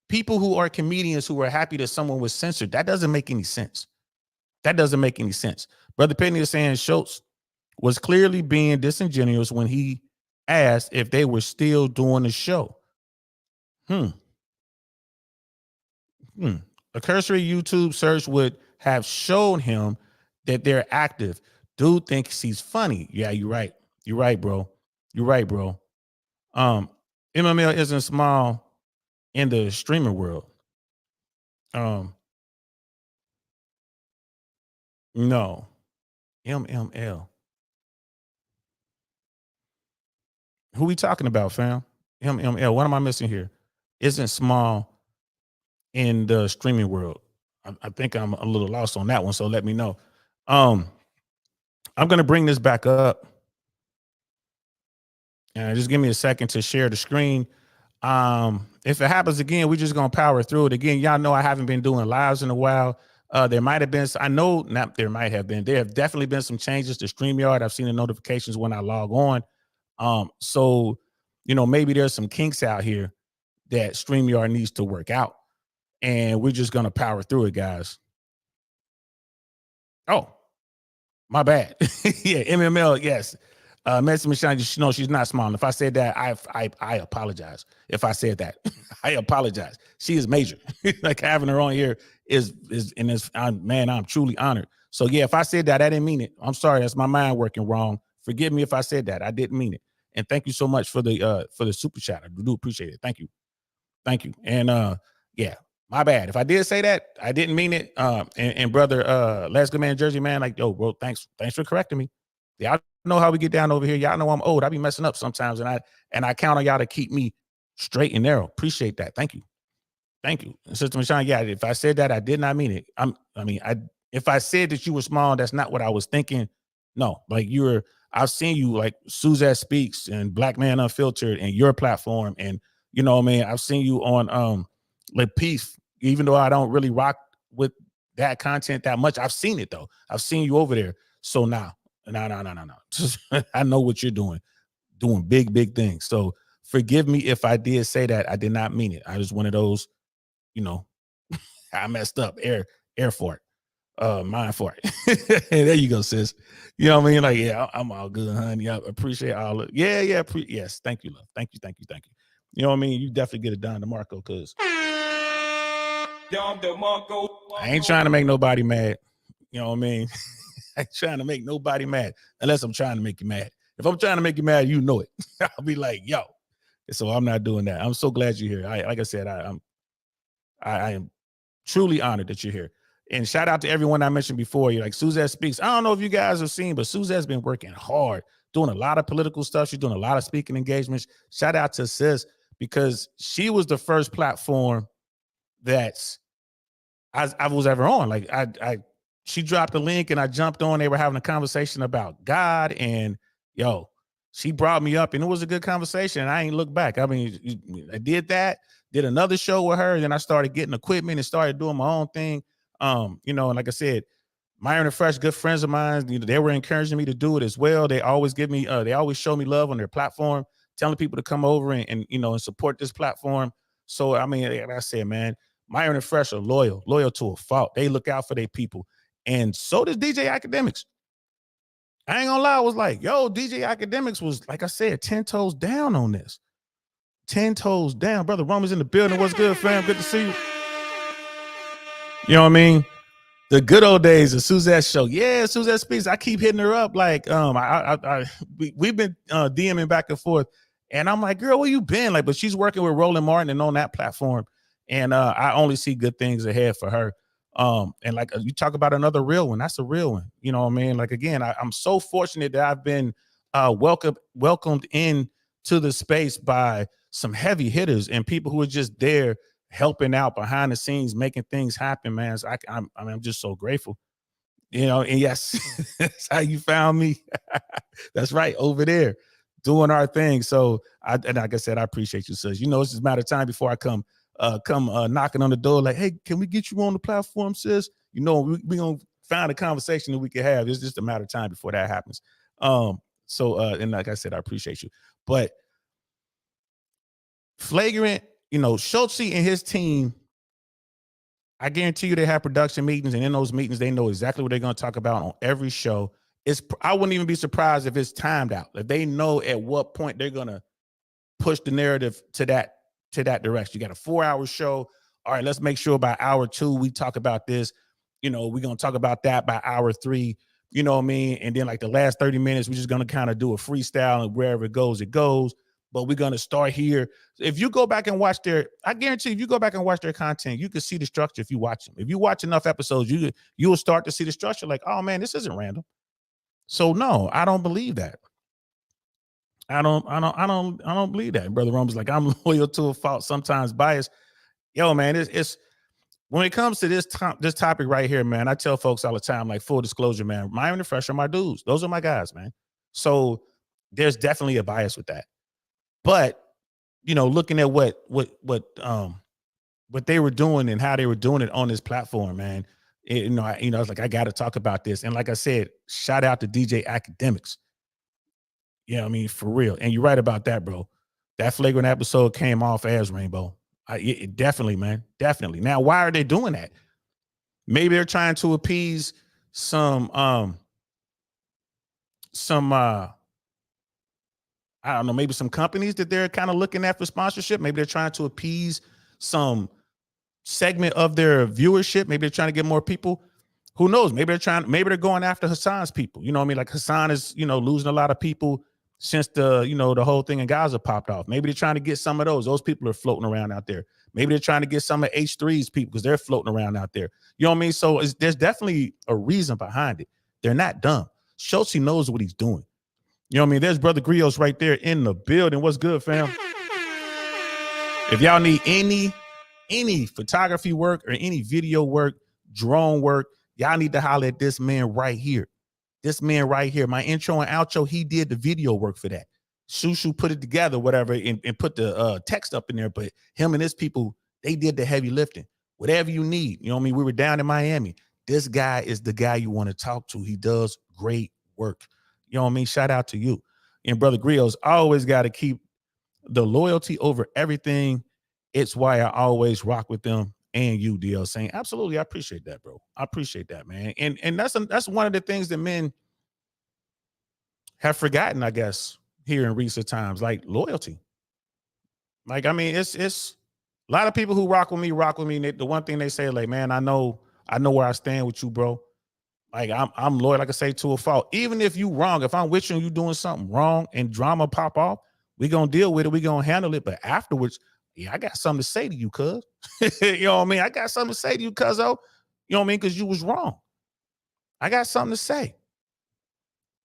Speaker 1: People who are comedians who are happy that someone was censored, that doesn't make any sense. That doesn't make any sense. Brother Penny is saying Schulz was clearly being disingenuous when he asked if they were still doing the show. A cursory YouTube search would have shown him that they're active. Dude thinks he's funny. Yeah, you're right. You're right, bro. You're right, bro. MML isn't small in the streamer world. No. MML. Who we talking about, fam? MML. What am I missing here? Isn't small in the streaming world. I think I'm a little lost on that one, so let me know. I'm going to bring this back up. And just give me a second to share the screen. If it happens again, we're just going to power through it. Again, y'all know I haven't been doing lives in a while. There might have been, I know not there might have been, there have definitely been some changes to StreamYard. I've seen the notifications when I log on. So, you know, maybe there's some kinks out here that StreamYard needs to work out. And we're just going to power through it, guys. Oh, my bad. Yeah, MML, yes. Messi Michelle, you know she's not small. If I said that, I apologize. If I said that, I apologize. She is major. Like having her on here is man, I'm truly honored. So yeah, if I said that, I didn't mean it. I'm sorry. That's my mind working wrong. Forgive me if I said that. I didn't mean it. And thank you so much for the super chat. I do appreciate it. Thank you. Thank you. And yeah, my bad. If I did say that, I didn't mean it. And brother, Let's Go Man Jersey man, like, yo, bro, thanks for correcting me. Y'all know how we get down over here. Y'all know I'm old. I be messing up sometimes, and I count on y'all to keep me straight and narrow. Appreciate that. Thank you. Thank you. And Sister Michelle, yeah, if I said that, I did not mean it. If I said that you were small, that's not what I was thinking. No, like I've seen you like Suzette Speaks and Black Man Unfiltered and your platform. And you know, man, I've seen you on like Peace, even though I don't really rock with that content that much. I've seen it though. I've seen you over there. So now. No. I know what you're doing big things. So forgive me if I did say that. I did not mean it. I was one of those, you know, I messed up. Air fart, mind fart. There you go, sis. You know what I mean? Like, yeah, I'm all good, honey. I appreciate all of yeah. Yes, thank you, love. Thank you. You know what I mean? You definitely get it done to Marco, because I ain't trying to make nobody mad. You know what I mean? I ain't trying to make nobody mad unless I'm trying to make you mad. If I'm trying to make you mad, you know it. I'll be like, yo. So I'm not doing that. I'm so glad you're here. Like I said, I am truly honored that you're here. And shout out to everyone I mentioned before. You're like Suzette Speaks. I don't know if you guys have seen, but Suzette's been working hard, doing a lot of political stuff. She's doing a lot of speaking engagements. Shout out to Sis, because she was the first platform that I was ever on. Like she dropped a link and I jumped on. They were having a conversation about God, and yo, she brought me up, and it was a good conversation. And I ain't looked back. I mean, I did that, did another show with her, and then I started getting equipment and started doing my own thing. You know, and like I said, Myron and Fresh, good friends of mine, you know, they were encouraging me to do it as well. They always give me, they always show me love on their platform, telling people to come over and you know, and support this platform. So, I mean, like I said, man, Myron and Fresh are loyal to a fault. They look out for their people. And so does DJ Academics. I ain't gonna lie, I was like, yo, DJ Academics was, like I said, 10 toes down on this. 10 toes down. Brother Roman's in the building. What's good, fam? Good to see you. You know what I mean? The good old days of Suzette show. Yeah, Suzette speaks. I keep hitting her up. Like, we've been DMing back and forth. And I'm like, girl, where you been? Like, but she's working with Roland Martin and on that platform. And I only see good things ahead for her. And like you talk about another real one, that's a real one. You know what I mean? Like, again, I'm so fortunate that I've been welcomed in to the space by some heavy hitters and people who are just there helping out behind the scenes, making things happen, man. So I'm just so grateful. You know, and yes, that's how you found me. That's right, over there, doing our thing. So and like I said, I appreciate you, sis. You know, it's just a matter of time before I come knocking on the door, like, hey, can we get you on the platform, sis? You know, we gonna find a conversation that we can have. It's just a matter of time before that happens. And like I said, I appreciate you. But Flagrant, you know, Schulz and his team, I guarantee you they have production meetings, and in those meetings, they know exactly what they're going to talk about on every show. I wouldn't even be surprised if it's timed out. If they know at what point they're going to push the narrative to that direction. You got a 4-hour show. All right, let's make sure by hour 2 we talk about this. You know, we're going to talk about that by hour 3. You know what I mean? And then like the last 30 minutes, we're just going to kind of do a freestyle, and wherever it goes, it goes. But we're going to start here. If you go back and watch I guarantee if you go back and watch their content, you can see the structure if you watch them. If you watch enough episodes, you will start to see the structure like, oh man, this isn't random. So no, I don't believe that. I don't believe that. Brother Rome's like, I'm loyal to a fault, sometimes biased. Yo, man, it's when it comes to this topic right here, man, I tell folks all the time, like, full disclosure, man, Myron and Fresh are my dudes. Those are my guys, man. So there's definitely a bias with that. But, you know, looking at what they were doing and how they were doing it on this platform, man, I was like, I got to talk about this. And like I said, shout out to DJ Academics. Yeah, I mean, for real. And you're right about that, bro. That Flagrant episode came off as Rainbow. Definitely, man. Definitely. Now, why are they doing that? Maybe they're trying to appease some I don't know, maybe some companies that they're kind of looking at for sponsorship. Maybe they're trying to appease some segment of their viewership. Maybe they're trying to get more people. Who knows? Maybe they're going after Hassan's people. You know what I mean? Like Hassan is, you know, losing a lot of people since the whole thing in Gaza popped off. Maybe they're trying to get some of those. Those people are floating around out there. Maybe they're trying to get some of H3's people because they're floating around out there. You know what I mean? So there's definitely a reason behind it. They're not dumb. Schulz knows what he's doing. You know what I mean? There's Brother Griot's right there in the building. What's good, fam? If y'all need any photography work or any video work, drone work, y'all need to holler at this man right here. This man right here. My intro and outro, he did the video work for that. Shushu put it together, whatever, and put the text up in there. But him and his people, they did the heavy lifting. Whatever you need. You know what I mean? We were down in Miami. This guy is the guy you want to talk to. He does great work. You know what I mean? Shout out to you. And Brother Griot's always got to keep the loyalty over everything. It's why I always rock with them and you, DL, saying, absolutely, I appreciate that, bro. I appreciate that, man. And that's one of the things that men have forgotten, I guess, here in recent times, like loyalty. Like, I mean, it's a lot of people who rock with me. The one thing they say, like, man, I know where I stand with you, bro. Like, I'm loyal, like I say, to a fault. Even if you wrong, if I'm with you and you doing something wrong and drama pop off, we gonna deal with it. We gonna handle it. But afterwards, yeah, I got something to say to you, cuz. You know what I mean? I got something to say to you, cuz-o. You know what I mean? Because you was wrong. I got something to say.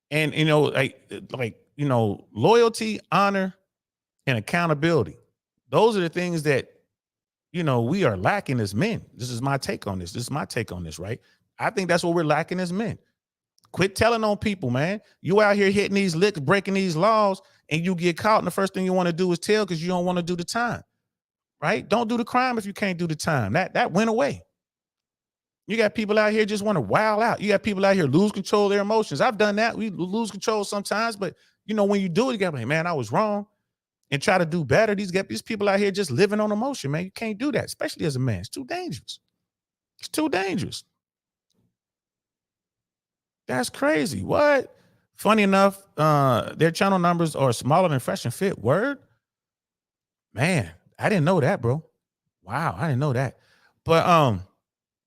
Speaker 1: And, you know, loyalty, honor, and accountability. Those are the things that, you know, we are lacking as men. This is my take on this. Right? I think that's what we're lacking as men. Quit telling on people, man. You out here hitting these licks, breaking these laws, and you get caught, and the first thing you want to do is tell because you don't want to do the time, right? Don't do the crime if you can't do the time. That went away. You got people out here just want to wild out. You got people out here lose control of their emotions. I've done that. We lose control sometimes, but when you do it, you got to be like, man, I was wrong, and try to do better. These people out here just living on emotion, man. You can't do that, especially as a man. It's too dangerous. It's too dangerous. That's crazy. What? Funny enough, their channel numbers are smaller than Fresh and Fit. Word? Man, I didn't know that, bro. Wow, I didn't know that. But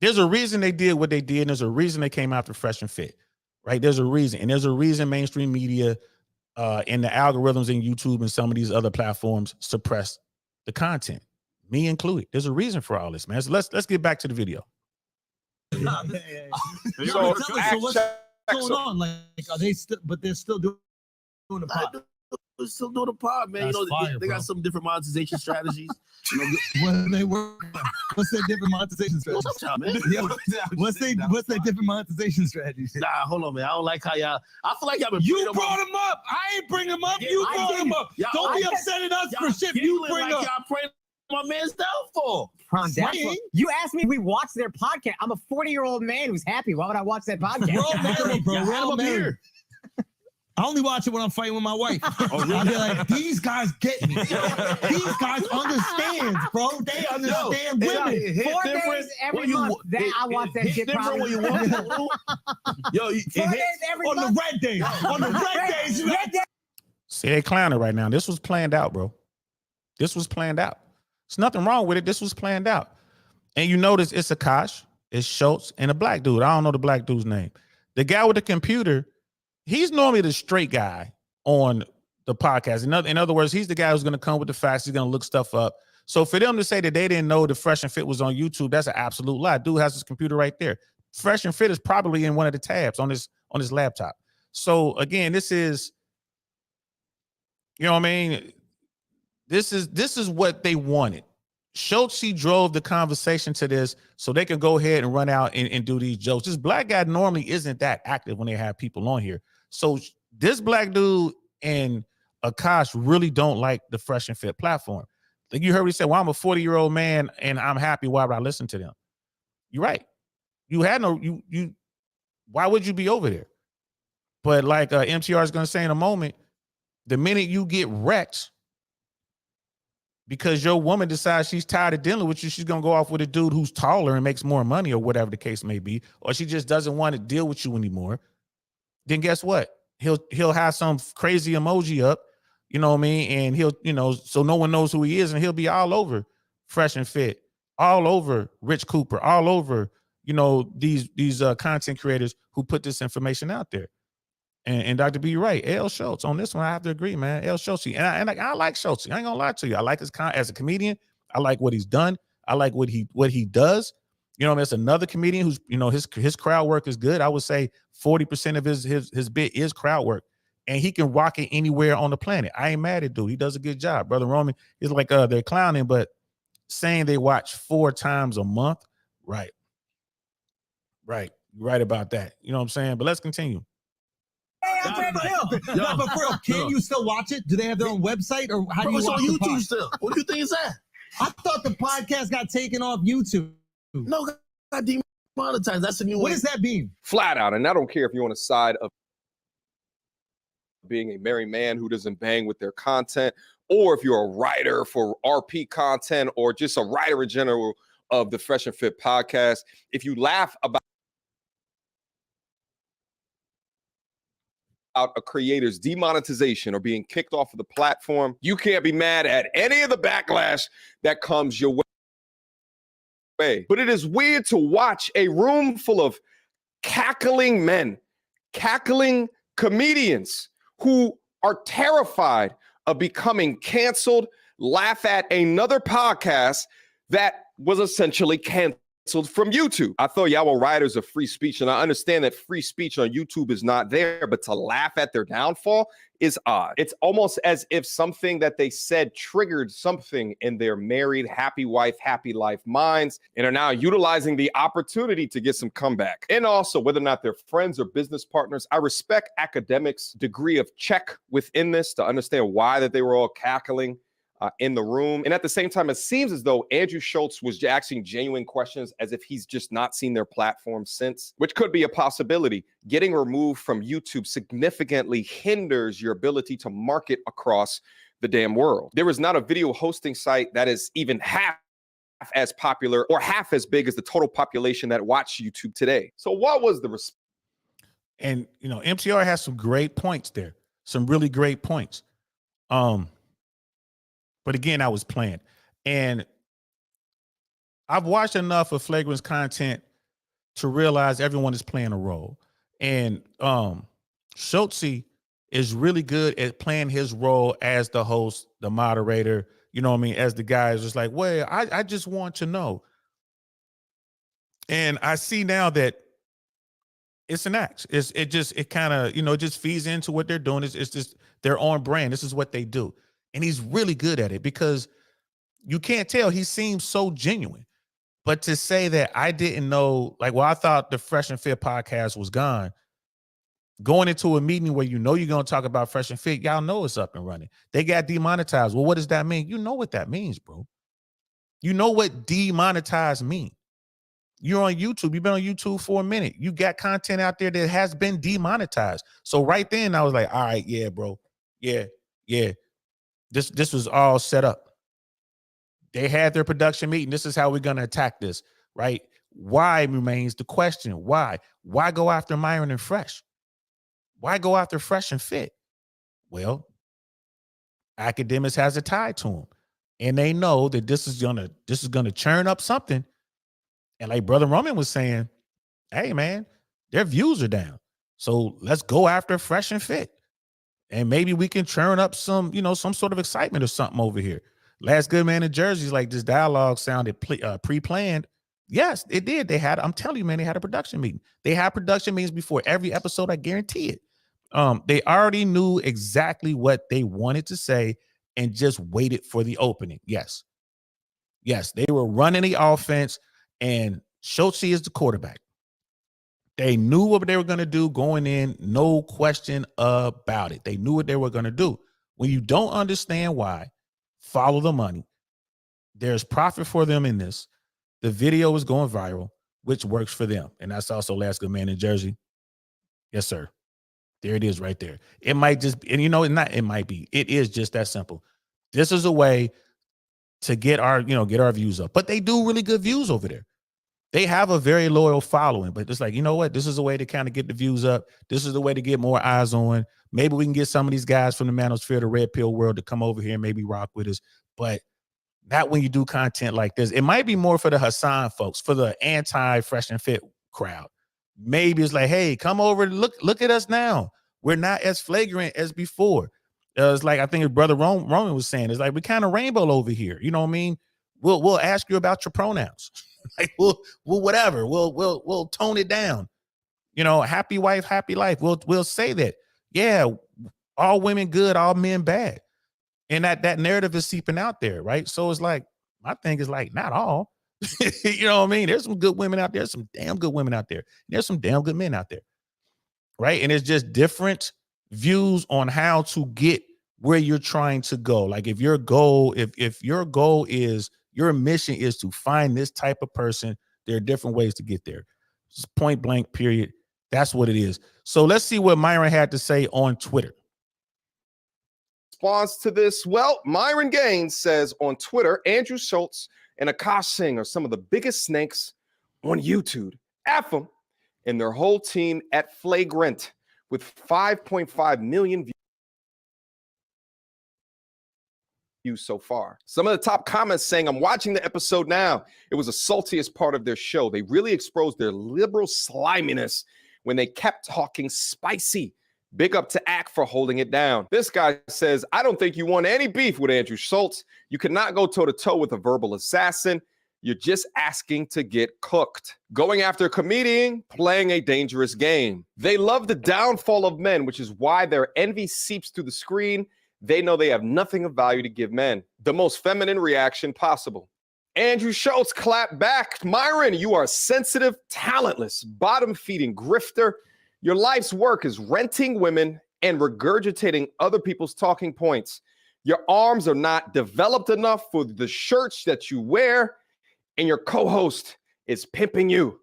Speaker 1: there's a reason they did what they did, and there's a reason they came after Fresh and Fit, right? There's a reason, and there's a reason mainstream media and the algorithms in YouTube and some of these other platforms suppress the content, me included. There's a reason for all this, man. So let's get back to the video.
Speaker 3: So what's going on? Like, are they still? But they're still doing the pod.
Speaker 2: They're still doing the pod, man.
Speaker 3: That's fire,
Speaker 2: they got some different monetization strategies.
Speaker 3: When they work, what's their different monetization strategies? What's their different monetization strategies?
Speaker 2: Nah, hold on, man. I don't like how y'all. I feel like y'all been.
Speaker 3: You brought him up. I ain't bring him up.
Speaker 2: Yeah,
Speaker 3: You brought him up. Don't be upset at us for shit you bring up.
Speaker 2: Y'all praying my man's downfall.
Speaker 5: You asked me if we watch their podcast. I'm a 40-year-old man who's happy. Why would I watch that podcast?
Speaker 3: We're all married, bro. We're all married. I only watch it when I'm fighting with my wife. I'll be like, these guys get me. These guys understand, bro. They understand women.
Speaker 5: 4 days every month I watch that shit probably.
Speaker 2: When you want Yo,
Speaker 5: 4 days every
Speaker 3: month.
Speaker 5: On
Speaker 3: the red days. On the red days.
Speaker 1: See, they clowning right now. This was planned out, bro. This was planned out. There's nothing wrong with it. This was planned out. And you notice it's Akash, it's Schulz, and a black dude. I don't know the black dude's name. The guy with the computer, he's normally the straight guy on the podcast. In other words, he's the guy who's going to come with the facts. He's going to look stuff up. So for them to say that they didn't know the Fresh and Fit was on YouTube, that's an absolute lie. Dude has his computer right there. Fresh and Fit is probably in one of the tabs on his laptop. So again, this is, you know what I mean? This is what they wanted. Schulz, he drove the conversation to this so they can go ahead and run out and do these jokes. This black guy normally isn't that active when they have people on here. So this black dude and Akash really don't like the Fresh and Fit platform. Like you heard me say, well, I'm a 40-year-old man and I'm happy. Why would I listen to them? You're right. Why would you be over there? But like MTR is going to say in a moment, the minute you get wrecked because your woman decides she's tired of dealing with you, she's going to go off with a dude who's taller and makes more money or whatever the case may be, or she just doesn't want to deal with you anymore, then guess what? He'll have some crazy emoji up, you know what I mean? And he'll, so no one knows who he is, and he'll be all over Fresh and Fit, all over Rich Cooper, all over, these content creators who put this information out there. And Dr. B, you're right. L. Schulz on this one, I have to agree, man. L. Schulz, and I like Schulz. I ain't gonna lie to you. I like his as a comedian. I like what he's done. I like what he does. You know, that's another comedian who's, his crowd work is good. I would say 40% of his bit is crowd work, and he can rock it anywhere on the planet. I ain't mad at dude. He does a good job. Brother Roman is like they're clowning, but saying they watch 4 times a month, right? Right, you're right about that. You know what I'm saying? But let's continue.
Speaker 3: But for real, can you still watch it? Do they have their own website, or how do you watch
Speaker 2: on
Speaker 3: the
Speaker 2: YouTube
Speaker 3: pod?
Speaker 2: still? What do you think is that?
Speaker 3: I thought the podcast got taken off YouTube.
Speaker 2: No, got demonetized. That's a new
Speaker 3: What
Speaker 2: way.
Speaker 3: does that mean?
Speaker 4: Flat out. And I don't care if you're on the side of being a married man who doesn't bang with their content, or if you're a writer for RP content, or just a writer in general of the Fresh and Fit podcast. If you laugh about a creator's demonetization or being kicked off of the platform, you can't be mad at any of the backlash that comes your way. But it is weird to watch a room full of cackling men, cackling comedians who are terrified of becoming canceled, laugh at another podcast that was essentially canceled. from YouTube. I thought y'all were riders of free speech, and I understand that free speech on YouTube is not there, but to laugh at their downfall is odd. It's almost as if something that they said triggered something in their married, happy wife, happy life minds, and are now utilizing the opportunity to get some comeback. And also, whether or not they're friends or business partners, I respect academics' degree of check within this to understand why that they were all cackling in the room. And at the same time, it seems as though Andrew Schulz was asking genuine questions as if he's just not seen their platform since, which could be a possibility. Getting removed from YouTube significantly hinders your ability to market across the damn world. There is not a video hosting site that is even half as popular or half as big as the total population that watch YouTube today. So what was the response?
Speaker 1: And, you know, MTR has some great points there, some really great points. But again, I was playing. And I've watched enough of Flagrant's content to realize everyone is playing a role. And Schulz is really good at playing his role as the host, the moderator, you know what I mean, as the guy is just like, well, I just want to know. And I see now that it's an act. It kind of, you know, it just feeds into what they're doing. It's just their own brand. This is what they do. And he's really good at it because you can't tell. He seems so genuine. But to say that I didn't know, like, well, I thought the Fresh and Fit podcast was gone. Going into a meeting where you know you're going to talk about Fresh and Fit, y'all know it's up and running. They got demonetized. Well, what does that mean? You know what that means, bro. You know what demonetized mean. You're on YouTube. You've been on YouTube for a minute. You got content out there that has been demonetized. So right then I was like, all right, yeah, bro. Yeah. This was all set up. They had their production meeting. This is how we're going to attack this, right? Why remains the question. Why? Why go after Myron and Fresh? Why go after Fresh and Fit? Well, academics has a tie to them. And they know that this is gonna churn up something. And like Brother Roman was saying, hey man, their views are down. So let's go after Fresh and Fit. And maybe we can churn up some, you know, some sort of excitement or something over here. Last Good Man in Jersey's like this dialogue sounded pre-planned. Yes, it did. I'm telling you, man, they had a production meeting. They had production meetings before every episode. I guarantee it. They already knew exactly what they wanted to say and just waited for the opening. Yes, they were running the offense and Schulz is the quarterback. They knew what they were going to do going in, no question about it. They knew what they were going to do. When you don't understand why, follow the money. There's profit for them in this. The video is going viral, which works for them. And that's also Last Good Man in Jersey. Yes, sir. There it is right there. It might just, and you know, it might be. It is just that simple. This is a way to get our views up. But they do really good views over there. They have a very loyal following, but it's like, you know what? This is a way to kind of get the views up. This is the way to get more eyes on. Maybe we can get some of these guys from the manosphere, the red pill world to come over here and maybe rock with us. But not when you do content like this. It might be more for the Hassan folks, for the anti-Fresh and Fit crowd. Maybe it's like, hey, come over, look at us now. We're not as flagrant as before. It's like, I think his brother Roman was saying, it's like, we kind of rainbow over here. You know what I mean? We'll ask you about your pronouns. Like we'll whatever. We'll tone it down. You know, happy wife, happy life. We'll say that. Yeah, all women good, all men bad. And that narrative is seeping out there, right? So it's like, my thing is like, not all. You know what I mean? There's some good women out there, some damn good women out there. There's some damn good men out there. Right? And it's just different views on how to get where you're trying to go. Like if your goal is, your mission is to find this type of person, there are different ways to get there. Just point blank, period. That's what it is. So let's see what Myron had to say on Twitter.
Speaker 4: Response to this? Well, Myron Gaines says on Twitter, Andrew Schulz and Akash Singh are some of the biggest snakes on YouTube. F them and their whole team at Flagrant with 5.5 million views so far. Some of the top comments saying, I'm watching the episode now. It was the saltiest part of their show. They really exposed their liberal sliminess when they kept talking spicy. Big up to Ack for holding it down. This guy says, I don't think you want any beef with Andrew Schulz. You cannot go toe-to-toe with a verbal assassin. You're just asking to get cooked. Going after a comedian, playing a dangerous game. They love the downfall of men, which is why their envy seeps through the screen. They know they have nothing of value to give men. The most feminine reaction possible. Andrew Schulz clapped back. Myron, you are sensitive, talentless, bottom-feeding grifter. Your life's work is renting women and regurgitating other people's talking points. Your arms are not developed enough for the shirts that you wear, and your co-host is pimping you.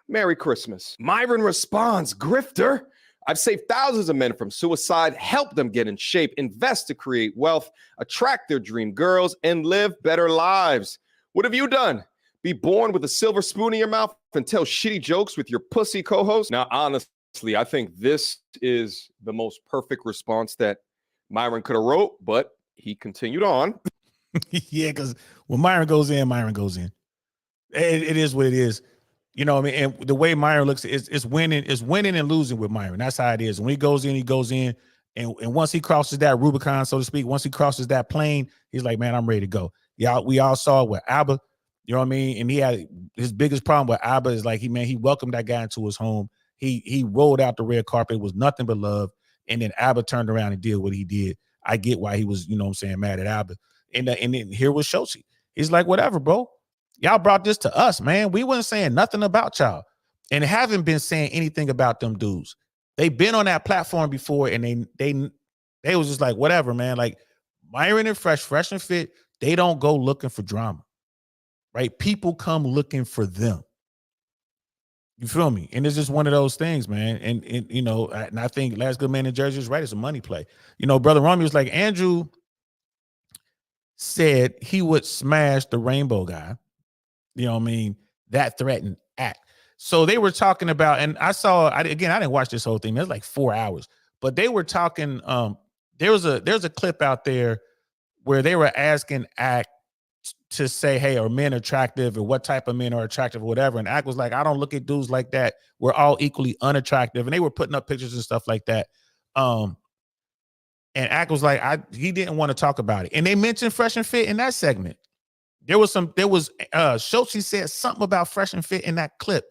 Speaker 4: Merry Christmas. Myron responds, grifter. I've saved thousands of men from suicide, helped them get in shape, invest to create wealth, attract their dream girls, and live better lives. What have you done? Be born with a silver spoon in your mouth and tell shitty jokes with your pussy co-host? Now, honestly, I think this is the most perfect response that Myron could have wrote, but he continued on.
Speaker 1: Yeah, because when Myron goes in, Myron goes in. It is what it is. You know what I mean? And the way Myron looks, it's winning and losing with Myron. That's how it is. When he goes in, he goes in. And once he crosses that Rubicon, so to speak, once he crosses that plane, he's like, man, I'm ready to go. Yeah, we all saw it with Abba. You know what I mean? And he had his biggest problem with Abba is like, he welcomed that guy into his home. He rolled out the red carpet. It was nothing but love. And then Abba turned around and did what he did. I get why he was, you know what I'm saying, mad at Abba. And then here was Schulz. He's like, whatever, bro. Y'all brought this to us, man. We wasn't saying nothing about y'all and haven't been saying anything about them dudes. They've been on that platform before and they was just like, whatever, man. Like Myron and Fresh and Fit, they don't go looking for drama, right? People come looking for them. You feel me? And it's just one of those things, man. And you know, and I think Last Good Man in Jersey is right. It's a money play. You know, Brother Romeo was like, Andrew said he would smash the rainbow guy. You know what I mean? That threatened act. So they were talking about, and I didn't watch this whole thing. It was like 4 hours, but they were talking. There's a clip out there where they were asking Act to say, hey, are men attractive or what type of men are attractive or whatever. And Act was like, I don't look at dudes like that. We're all equally unattractive. And they were putting up pictures and stuff like that. And Act was like, he didn't want to talk about it. And they mentioned Fresh and Fit in that segment. Schulz said something about Fresh and Fit in that clip.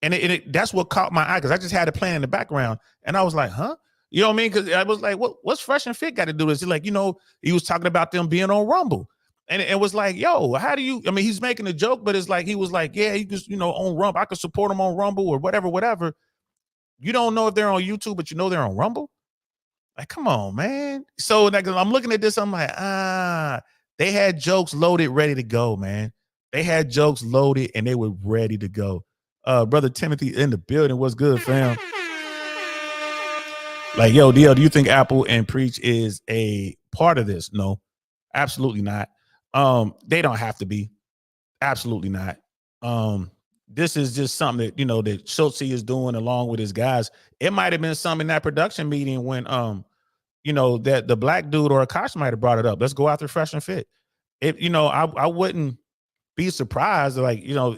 Speaker 1: And that's what caught my eye because I just had it playing in the background. And I was like, huh? You know what I mean? Because I was like, what's Fresh and Fit got to do with this? He's like, you know, he was talking about them being on Rumble. And it was like, yo, how do you, I mean, he's making a joke, but it's like, he was like, yeah, he just, you know, on Rumble. I could support him on Rumble or whatever. You don't know if they're on YouTube, but you know they're on Rumble? Like, come on, man. So like, I'm looking at this, I'm like, they had jokes loaded, ready to go, man. They had jokes loaded and they were ready to go. Brother Timothy in the building. What's good, fam? Like, yo, DL, do you think Apple and Preach is a part of this? No, absolutely not. They don't have to be. Absolutely not. This is just something that, you know, that Schulz is doing along with his guys. It might have been something in that production meeting when, you know, that the black dude or Akash might have brought it up. Let's go after Fresh and Fit. You know, I wouldn't be surprised. Like, you know,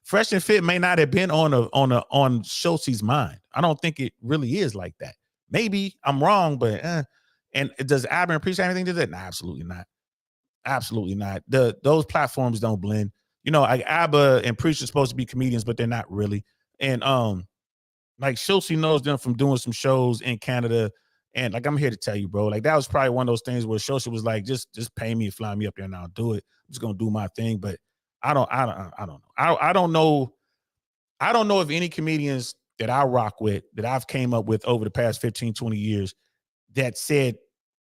Speaker 1: Fresh and Fit may not have been on Schulz's mind. I don't think it really is like that. Maybe I'm wrong, but and does Abba and Preach have anything to do that? No, absolutely not. Absolutely not. Those platforms don't blend. You know, like Abba and Preach are supposed to be comedians, but they're not really. And like Schulz knows them from doing some shows in Canada. And like, I'm here to tell you, bro, like that was probably one of those things where Schulz was like, just pay me and fly me up there and I'll do it. I'm just gonna do my thing. But I don't know. I don't know. I don't know if any comedians that I rock with, that I've came up with over the past 15, 20 years that said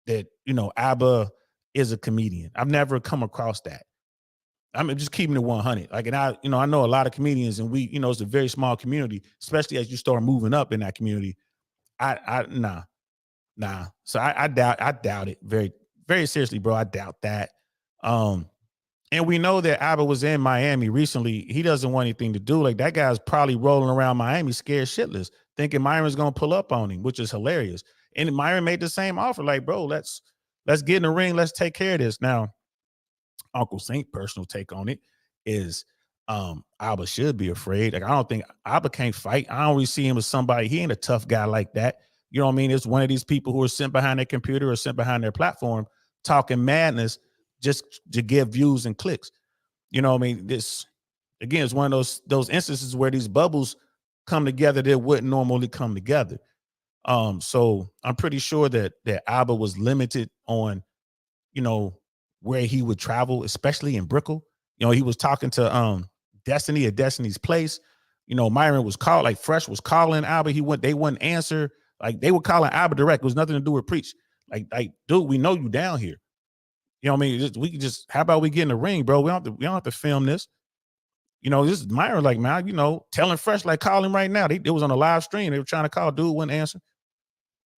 Speaker 1: that, you know, Abba is a comedian. I've never come across that. I'm just keeping it 100. Like, and I know a lot of comedians and we, you know, it's a very small community, especially as you start moving up in that community. Nah. So I doubt it very, very seriously, bro. I doubt that. And we know that Abba was in Miami recently. He doesn't want anything to do. Like, that guy's probably rolling around Miami scared shitless, thinking Myron's going to pull up on him, which is hilarious. And Myron made the same offer. Like, bro, let's get in the ring. Let's take care of this. Now, Uncle Saint personal take on it is Abba should be afraid. Like, I don't think Abba can't fight. I don't really see him as somebody. He ain't a tough guy like that. You know what I mean? It's one of these people who are sitting behind their computer or sitting behind their platform talking madness just to get views and clicks. You know what I mean? This, again, is one of those instances where these bubbles come together that wouldn't normally come together. So I'm pretty sure that Alba was limited on, you know, where he would travel, especially in Brickell. You know, he was talking to Destiny at Destiny's Place. You know, Myron was called, like Fresh was calling Alba. They wouldn't answer. Like they were calling Alba direct. It was nothing to do with Preach. Like, dude, we know you down here. You know what I mean? We can just, how about we get in the ring, bro? We don't have to film this. You know, this is Myron, like, man, you know, telling Fresh, like, call him right now. It was on a live stream. They were trying to call, dude wouldn't answer.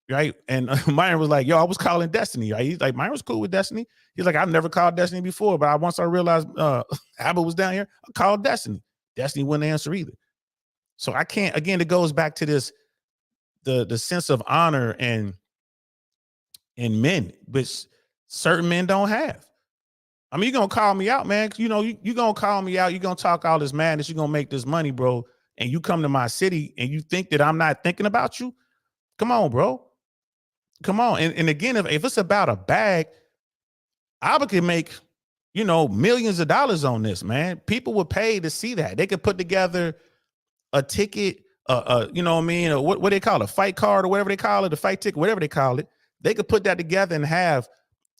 Speaker 1: Right. And Myron was like, yo, I was calling Destiny. Right? He's like, Myron was cool with Destiny. He's like, I've never called Destiny before, but once I realized Abba was down here, I called Destiny. Destiny wouldn't answer either. So I can't, again, it goes back to this, the sense of honor and men, which certain men don't have. I mean, you're going to call me out, man. You know, you're going to call me out. You're going to talk all this madness. You're going to make this money, bro. And you come to my city and you think that I'm not thinking about you. Come on, bro. Come on. And again, if it's about a bag, Alba can make, you know, millions of dollars on this, man. People would pay to see that. They could put together a ticket, you know what I mean? Or what they call it, a fight card or whatever they call it, a fight ticket, whatever they call it. They could put that together and have,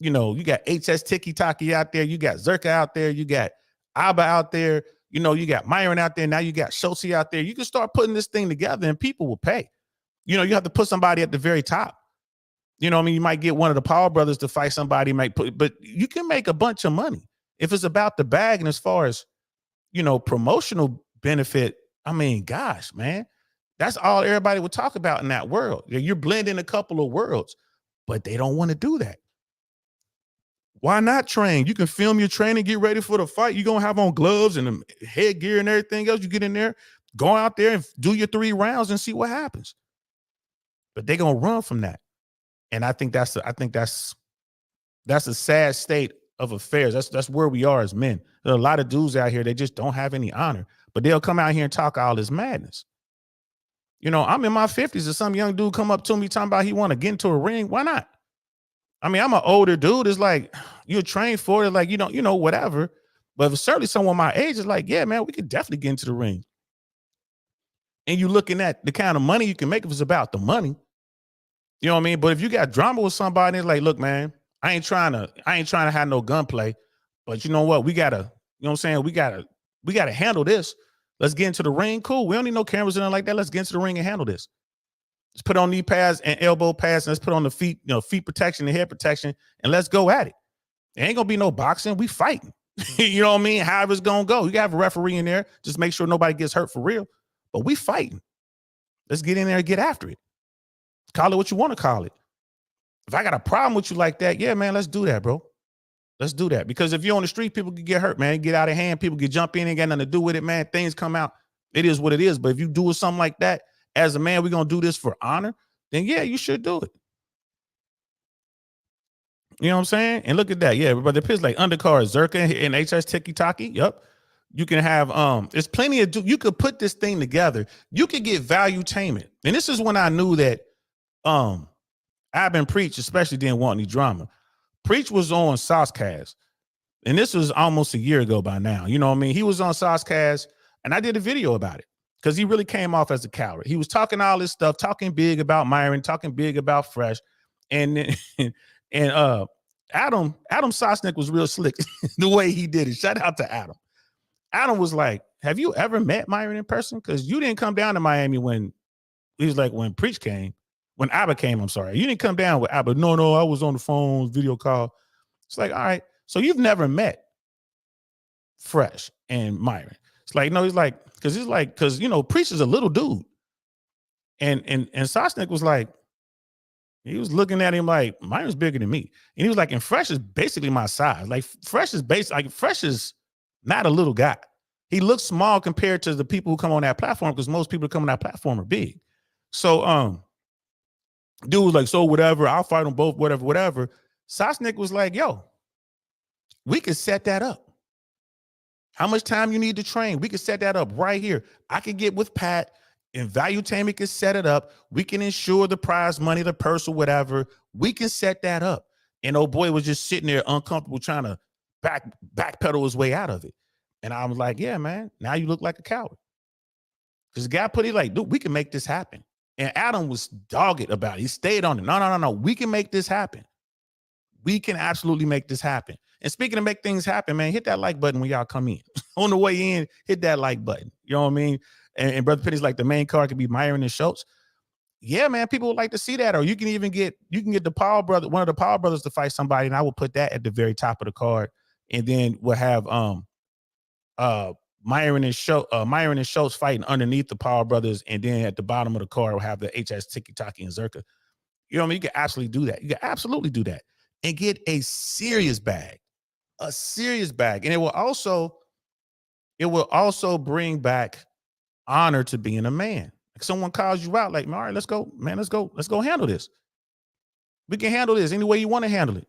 Speaker 1: you know, you got HS Tiki Taki out there. You got Zerka out there. You got Alba out there. You know, you got Myron out there. Now you got Schulz out there. You can start putting this thing together and people will pay. You know, you have to put somebody at the very top. You know what I mean? You might get one of the Paul brothers to fight somebody, but you can make a bunch of money. If it's about the bag and as far as, you know, promotional benefit, I mean, gosh, man, that's all everybody would talk about in that world. You're blending a couple of worlds, but they don't want to do that. Why not train? You can film your training, get ready for the fight. You're going to have on gloves and the headgear and everything else. You get in there, go out there and do your 3 rounds and see what happens. But they're going to run from that. And I think that's a sad state of affairs. That's where we are as men. There are a lot of dudes out here, they just don't have any honor, but they'll come out here and talk all this madness. You know, I'm in my 50s and some young dude come up to me talking about he want to get into a ring. Why not? I mean, I'm an older dude. It's like, you're trained for it. Like, you know, whatever. But if certainly someone my age is like, yeah, man, we could definitely get into the ring. And you're looking at the kind of money you can make if it's about the money. You know what I mean? But if you got drama with somebody, it's like, look, man, I ain't trying to have no gunplay, but you know what? We gotta, you know what I'm saying? We gotta handle this. Let's get into the ring. Cool. We don't need no cameras or nothing like that. Let's get into the ring and handle this. Let's put on knee pads and elbow pads, and let's put on the feet, you know, feet protection and head protection, and let's go at it. There ain't gonna be no boxing. We fighting. You know what I mean? However it's gonna go. You gotta have a referee in there. Just make sure nobody gets hurt for real. But we fighting. Let's get in there and get after it. Call it what you want to call it. If I got a problem with you like that, yeah, man, let's do that, bro. Let's do that. Because if you're on the street, people can get hurt, man. Get out of hand. People can jump in. Ain't got nothing to do with it, man. Things come out. It is what it is. But if you do something like that, as a man, we're going to do this for honor, then yeah, you should do it. You know what I'm saying? And look at that. Yeah, but the pitch like undercard, Zerka and HS Tiki Taki. Yep. You can have, there's plenty of, you could put this thing together. You could get valuetainment. And this is when I knew that I've been Preach, especially didn't want any drama. Preach was on Saucecast, and this was almost a year ago by now. You know what I mean? He was on Saucecast, and I did a video about it because he really came off as a coward. He was talking all this stuff, talking big about Myron, talking big about Fresh, and Adam Sosnick was real slick the way he did it. Shout out to Adam. Adam was like, "Have you ever met Myron in person? Because you didn't come down to Miami when he was like when Preach came." When Abba came, I'm sorry. You didn't come down with Abba. No, I was on the phone, video call. It's like, all right. So you've never met Fresh and Myron. It's like, no, he's like, because you know, Preach is a little dude. And Sosnick was like, he was looking at him like, Myron's bigger than me. And he was like, and Fresh is basically my size. Like Fresh is not a little guy. He looks small compared to the people who come on that platform, because most people who come on that platform are big. So dude was like, so whatever, I'll fight them both, whatever. Sosnick was like, yo, we could set that up. How much time you need to train? We could set that up right here. I could get with Pat and Valuetainment can set it up. We can ensure the prize money, the purse or whatever. We can set that up. And old boy was just sitting there uncomfortable trying to backpedal his way out of it. And I was like, yeah, man, now you look like a coward. Because the guy put it like, dude, we can make this happen. And Adam was dogged about it. He stayed on it. No. We can make this happen. We can absolutely make this happen. And speaking of make things happen, man, hit that like button when y'all come in. On the way in, hit that like button. You know what I mean? And Brother Penny's like, the main card could be Myron and Schulz. Yeah, man, people would like to see that. Or you can even get the Paul brother, one of the Paul brothers to fight somebody, and I will put that at the very top of the card. And then we'll have Myron and Schulz fighting underneath the Paul brothers, and then at the bottom of the card we'll have the HS Tiki Taki and Zerka. You know what I mean? You can absolutely do that. You can absolutely do that and get a serious bag, and it will also bring back honor to being a man. Like someone calls you out, like, all right, let's go, man, let's go handle this. We can handle this any way you want to handle it.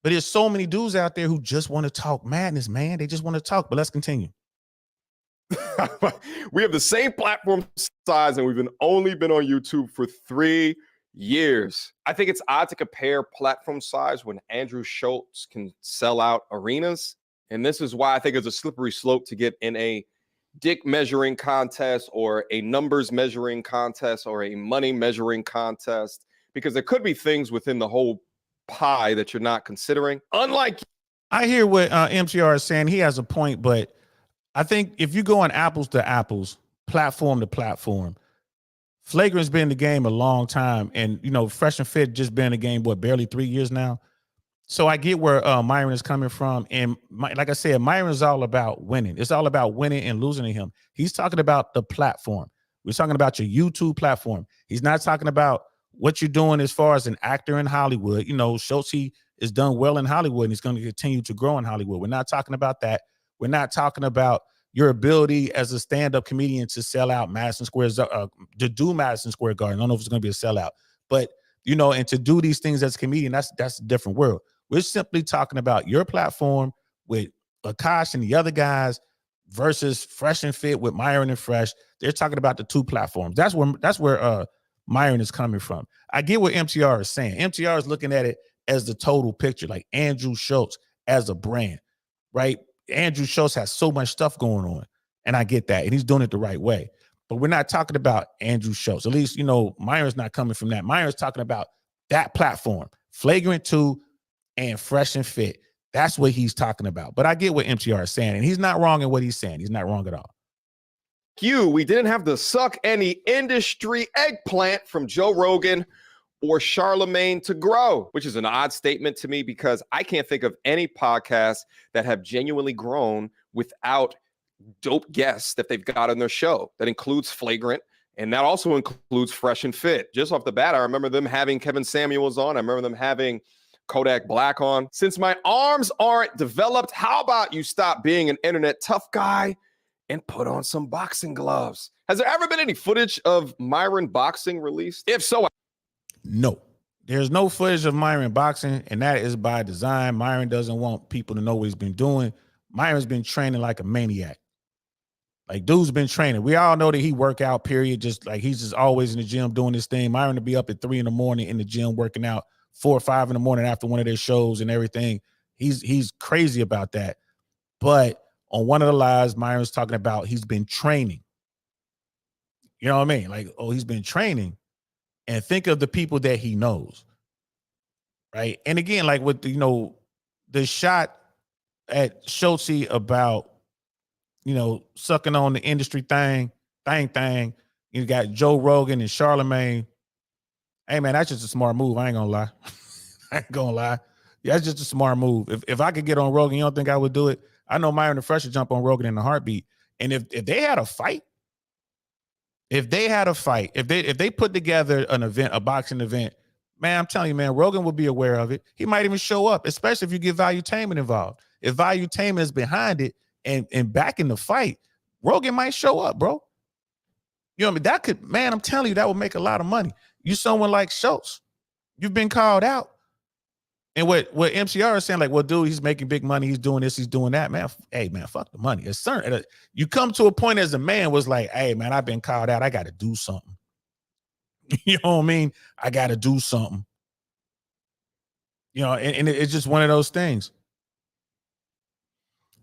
Speaker 1: But there's so many dudes out there who just want to talk madness, man. They just want to talk. But let's continue.
Speaker 4: We have the same platform size, and we've only been on YouTube for 3 years. I think it's odd to compare platform size when Andrew Schulz can sell out arenas. And this is why I think it's a slippery slope to get in a dick measuring contest or a numbers measuring contest or a money measuring contest, because there could be things within the whole pie that you're not considering. Unlike,
Speaker 1: I hear what MCR is saying. He has a point, but I think if you go on apples to apples, platform to platform, Flagrant's been in the game a long time, and Fresh and Fit just been in the game barely 3 years now. So I get where Myron is coming from, and like I said, Myron's all about winning. It's all about winning and losing to him. He's talking about the platform. We're talking about your YouTube platform. He's not talking about what you're doing as far as an actor in Hollywood. Schulz is done well in Hollywood, and he's going to continue to grow in Hollywood. We're not talking about that. We're not talking about your ability as a stand-up comedian to sell out Madison Square, to do Madison Square Garden. I don't know if it's going to be a sellout, but and to do these things as a comedian, that's a different world. We're simply talking about your platform with Akash and the other guys versus Fresh and Fit with Myron and Fresh. They're talking about the two platforms. That's where Myron is coming from. I get what MTR is saying. MTR is looking at it as the total picture, like Andrew Schulz as a brand, right? Andrew Schulz has so much stuff going on, and I get that, and he's doing it the right way. But we're not talking about Andrew Schulz. At least, Myron's not coming from that. Myron's talking about that platform, Flagrant 2 and Fresh and Fit. That's what he's talking about. But I get what MTR is saying, and he's not wrong in what he's saying. He's not wrong at all.
Speaker 4: we didn't have to suck any industry eggplant from Joe Rogan or Charlemagne to grow, which is an odd statement to me because I can't think of any podcasts that have genuinely grown without dope guests that they've got on their show. That includes Flagrant, and that also includes Fresh and Fit. Just off the bat, I remember them having Kevin Samuels on. I remember them having Kodak Black on. Since my arms aren't developed, how about you stop being an internet tough guy and put on some boxing gloves? Has there ever been any footage of Myron boxing released? If so,
Speaker 1: no. There's no footage of Myron boxing, and that is by design. Myron doesn't want people to know what he's been doing. Myron's been training like a maniac. Like, dude's been training. We all know that he work out, period. Just like he's just always in the gym doing this thing. Myron to be up at 3 a.m. in the gym working out, 4 or 5 a.m. after one of their shows and everything. He's crazy about that. But on one of the lives, Myron's talking about he's been training. You know what I mean? Like, oh, he's been training. And think of the people that he knows, right? And again, like with the shot at Schulz about sucking on the industry thing. You got Joe Rogan and Charlemagne. Hey man, that's just a smart move. I ain't gonna lie. Yeah, that's just a smart move. If I could get on Rogan, you don't think I would do it? I know Myron and Fresh would jump on Rogan in a heartbeat. And if they had a fight, if they put together an event, a boxing event, man, I'm telling you, man, Rogan would be aware of it. He might even show up, especially if you get Valuetainment involved. If Valuetainment is behind it and back in the fight, Rogan might show up, bro. You know what I mean? I'm telling you, that would make a lot of money. You someone like Schulz, you've been called out. And what MCR is saying, like, well, dude, he's making big money. He's doing this. He's doing that, man. Hey, man, fuck the money. It's certain. You come to a point as a man was like, hey, man, I've been called out. I got to do something. You know what I mean? I got to do something. And it's just one of those things.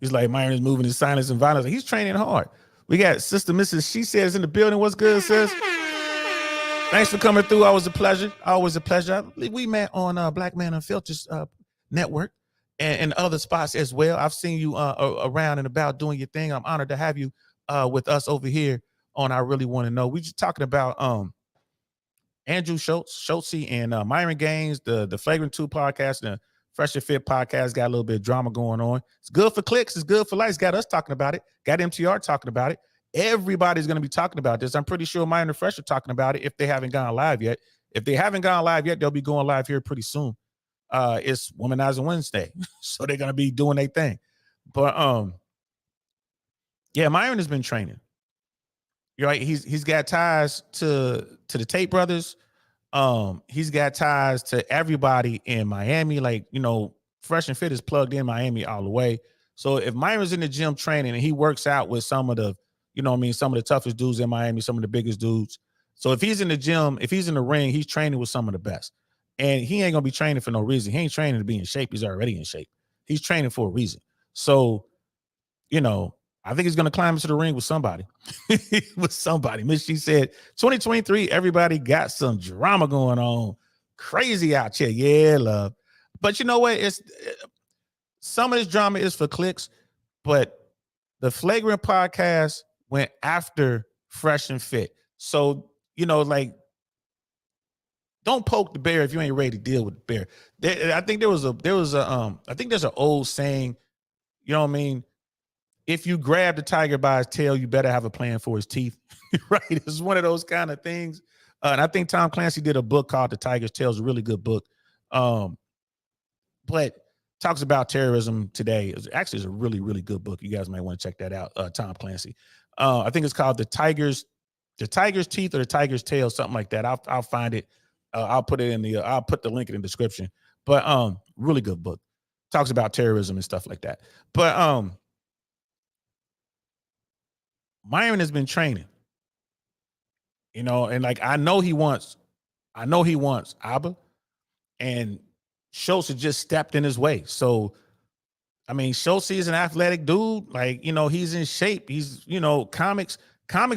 Speaker 1: He's like, Myron is moving in silence and violence. He's training hard. We got Sister Mrs. She Says in the building. What's good, sis? Thanks for coming through. Always a pleasure. Always a pleasure. I believe we met on Black Man Unfiltered network and other spots as well. I've seen you around and about doing your thing. I'm honored to have you with us over here on I Really Want to Know. We just talking about Andrew Schulz and Myron Gaines, the Flagrant 2 podcast and the Fresh&Fit podcast got a little bit of drama going on. It's good for clicks. It's good for likes. Got us talking about it. Got MTR talking about it. Everybody's going to be talking about this. I'm pretty sure Myron and Fresh are talking about it if they haven't gone live yet. If they haven't gone live yet, they'll be going live here pretty soon. It's Womanizing Wednesday, so they're going to be doing their thing. But yeah, Myron has been training. You're right. He's got ties to the Tate brothers. He's got ties to everybody in Miami. Like, you know, Fresh&Fit is plugged in Miami all the way. So if Myron's in the gym training and he works out with some of the, you know what I mean, some of the toughest dudes in Miami, some of the biggest dudes. So if he's in the gym, if he's in the ring, he's training with some of the best. And he ain't gonna be training for no reason. He ain't training to be in shape. He's already in shape. He's training for a reason. So, you know, I think he's gonna climb into the ring with somebody. With somebody. Miss She said 2023, everybody got some drama going on. Crazy out here. Yeah, love. But you know what? It's some of this drama is for clicks, but the Flagrant podcast went after Fresh&Fit. So, you know, like, don't poke the bear if you ain't ready to deal with the bear. I think there's an old saying, you know what I mean? If you grab the tiger by his tail, you better have a plan for his teeth. Right? It's one of those kind of things. And I think Tom Clancy did a book called The Tiger's Tail. It's a really good book. But talks about terrorism today. It's a really, really good book. You guys might want to check that out. Tom Clancy. I think it's called The Tiger's Teeth or The Tiger's Tail, something like that. I'll find it. I'll put it in the I'll put the link in the description. But really good book. Talks about terrorism and stuff like that. But Myron has been training. You know, and like I know he wants Abba, and Schulz has just stepped in his way. So I mean, Schulz is an athletic dude. Like, you know, he's in shape. He's, you know, comics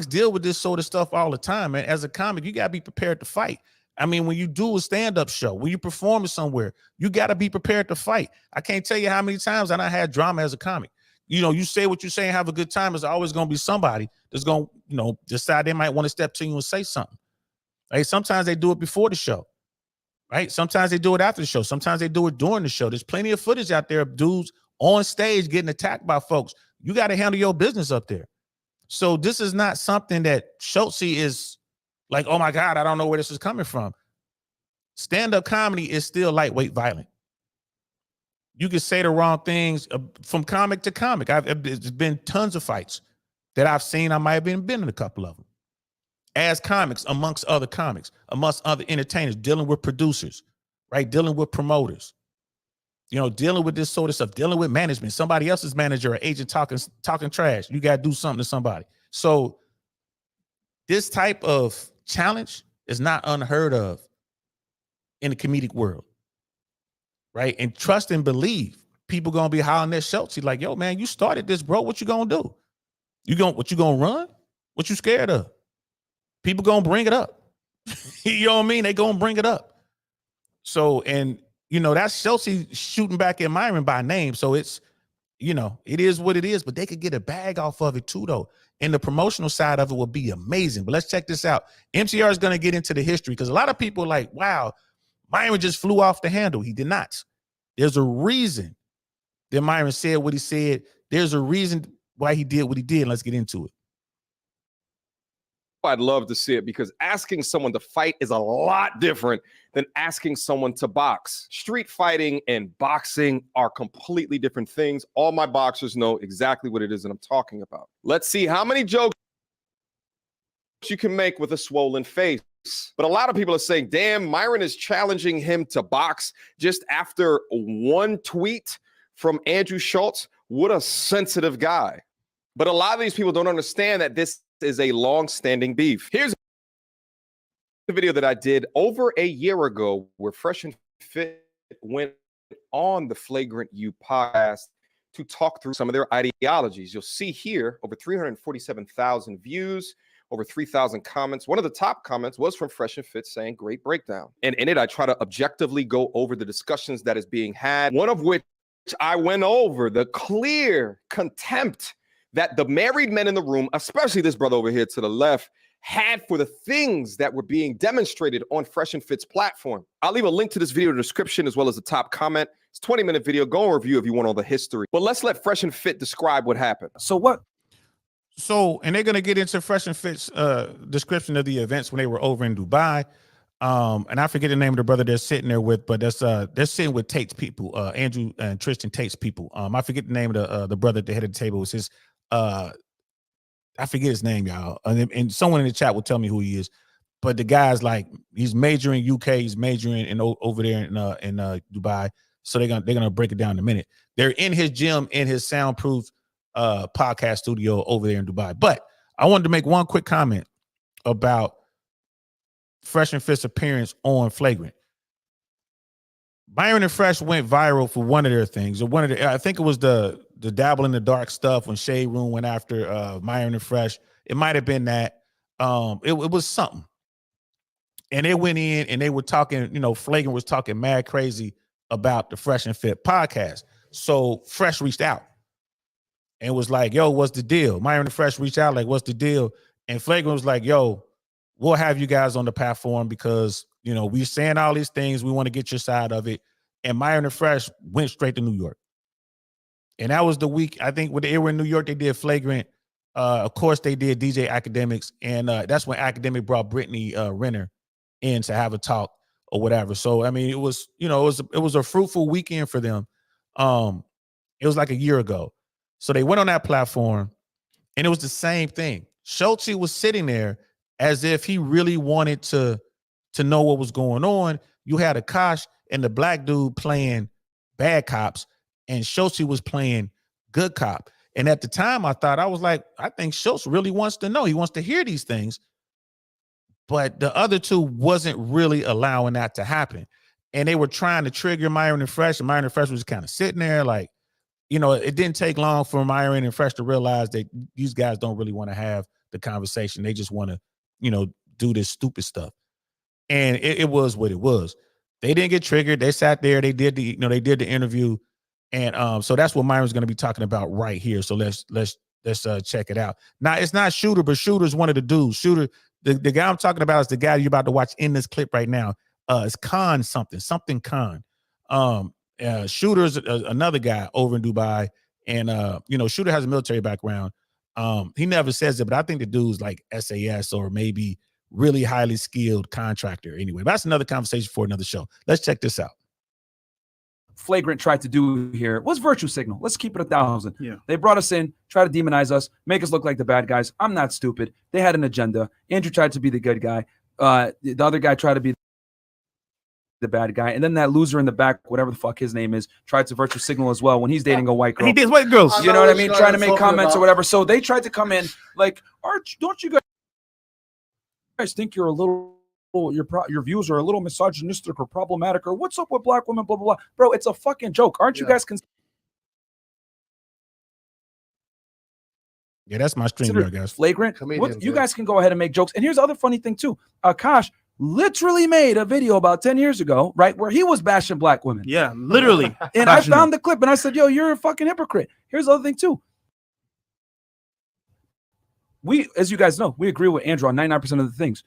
Speaker 1: deal with this sort of stuff all the time, man. As a comic, you got to be prepared to fight. I mean, when you do a stand-up show, when you perform somewhere, you got to be prepared to fight. I can't tell you how many times I had drama as a comic. You know, you say what you say and have a good time. There's always going to be somebody that's going to, you know, decide they might want to step to you and say something. Right? Sometimes they do it before the show. Right? Sometimes they do it after the show. Sometimes they do it during the show. There's plenty of footage out there of dudes on stage getting attacked by folks. You got to handle your business up there. So this is not something that Schulz is like, oh my God, I don't know where this is coming from. Stand-up comedy is still lightweight violent. You can say the wrong things from comic to comic. There's been tons of fights that I've seen. I might have been in a couple of them. As comics, amongst other comics, amongst other entertainers, dealing with producers, right? Dealing with promoters, you know, dealing with this sort of stuff, dealing with management, somebody else's manager or agent talking trash. You got to do something to somebody. So this type of challenge is not unheard of in the comedic world, right? And trust and believe people gonna be hollering at Schulz. He's like, yo, man, you started this, bro. What you gonna do? What you gonna run? What you scared of? People gonna bring it up. You know what I mean? They gonna bring it up. So, and you know, that's Schulz shooting back at Myron by name. So it's, you know, it is what it is, but they could get a bag off of it too, though. And the promotional side of it will be amazing. But let's check this out. MTR is gonna get into the history because a lot of people are like, wow, Myron just flew off the handle. He did not. There's a reason that Myron said what he said. There's a reason why he did what he did. Let's get into it.
Speaker 4: I'd love to see it because asking someone to fight is a lot different than asking someone to box. Street fighting and boxing are completely different things. All my boxers know exactly what it is that I'm talking about. Let's see how many jokes you can make with a swollen face. But a lot of people are saying, damn, Myron is challenging him to box just after one tweet from Andrew Schulz. What a sensitive guy. But a lot of these people don't understand that this is a long-standing beef. Here's the video that I did over a year ago where Fresh&Fit went on the Flagrant U podcast to talk through some of their ideologies. You'll see here over 347,000 views, over 3,000 comments. One of the top comments was from Fresh and Fit saying, great breakdown. And in it, I try to objectively go over the discussions that is being had, one of which I went over the clear contempt that the married men in the room, especially this brother over here to the left, had for the things that were being demonstrated on Fresh and Fit's platform. I'll leave a link to this video in the description as well as the top comment. It's a 20-minute video. Go and review if you want all the history. But let's let Fresh and Fit describe what happened.
Speaker 1: And they're going to get into Fresh and Fit's description of the events when they were over in Dubai. And I forget the name of the brother they're sitting there with, but that's they're sitting with Tate's people, Andrew and Tristan Tate's people. I forget the name of the brother at the head of the table. It was his I forget his name, y'all. And someone in the chat will tell me who he is. But the guy's like, he's majoring UK, he's majoring over there in Dubai. So they're gonna break it down in a minute. They're in his gym, in his soundproof podcast studio over there in Dubai. But I wanted to make one quick comment about Fresh and Fit's appearance on Flagrant. Myron and Fresh went viral for one of their things. Or I think it was the dabble in the dark stuff when Shade Room went after Myron and Fresh. It might have been that. It was something. And they went in and they were talking, Flagrant was talking mad crazy about the Fresh and Fit podcast. So Fresh reached out and was like, yo, what's the deal? Myron and Fresh reached out like, what's the deal? And Flagrant was like, yo, we'll have you guys on the platform because, we're saying all these things. We want to get your side of it. And Myron and Fresh went straight to New York. And that was the week, I think, when they were in New York, they did Flagrant. Of course, they did DJ Academics. And that's when Academic brought Brittany Renner in to have a talk or whatever. So, I mean, it was, it was a fruitful weekend for them. It was like a year ago. So they went on that platform and it was the same thing. Schulz was sitting there as if he really wanted to know what was going on. You had Akash and the black dude playing bad cops, and Schulz was playing good cop. And at the time, I was like, I think Schulz really wants to know. He wants to hear these things. But the other two wasn't really allowing that to happen. And they were trying to trigger Myron and Fresh, and Myron and Fresh was kind of sitting there like, it didn't take long for Myron and Fresh to realize that these guys don't really want to have the conversation. They just want to, do this stupid stuff. And it was what it was. They didn't get triggered. They sat there. They did the interview. And so that's what Myron's going to be talking about right here. So let's check it out. Now, it's not Shooter, but Shooter's one of the dudes. Shooter, the guy I'm talking about is the guy you're about to watch in this clip right now. It's Khan something Khan. Shooter's another guy over in Dubai. And, Shooter has a military background. He never says it, but I think the dude's like SAS or maybe really highly skilled contractor. Anyway, that's another conversation for another show. Let's check this out.
Speaker 6: Flagrant tried to do here was virtue signal. Let's keep it 1,000.
Speaker 7: Yeah.
Speaker 6: They brought us in, try to demonize us, make us look like the bad guys. I'm not stupid. They had an agenda. Andrew tried to be the good guy. The other guy tried to be the bad guy. And then that loser in the back, whatever the fuck his name is, tried to virtue signal as well when he's dating a white girl.
Speaker 7: He dates white girls.
Speaker 6: You know what I mean? Trying to make comments or whatever. So they tried to come in like, don't you guys think you're a little, your views are a little misogynistic or problematic, or what's up with black women, blah, blah, blah. Bro, it's a fucking joke. Aren't you guys
Speaker 1: Yeah, that's my stream, I guess.
Speaker 6: Flagrant? You guys can go ahead and make jokes. And here's the other funny thing too. Akash literally made a video about 10 years ago, right, where he was bashing black women.
Speaker 7: Yeah, literally.
Speaker 6: And I found the clip and I said, yo, you're a fucking hypocrite. Here's the other thing too. We, as you guys know, we agree with Andrew on 99% of the things.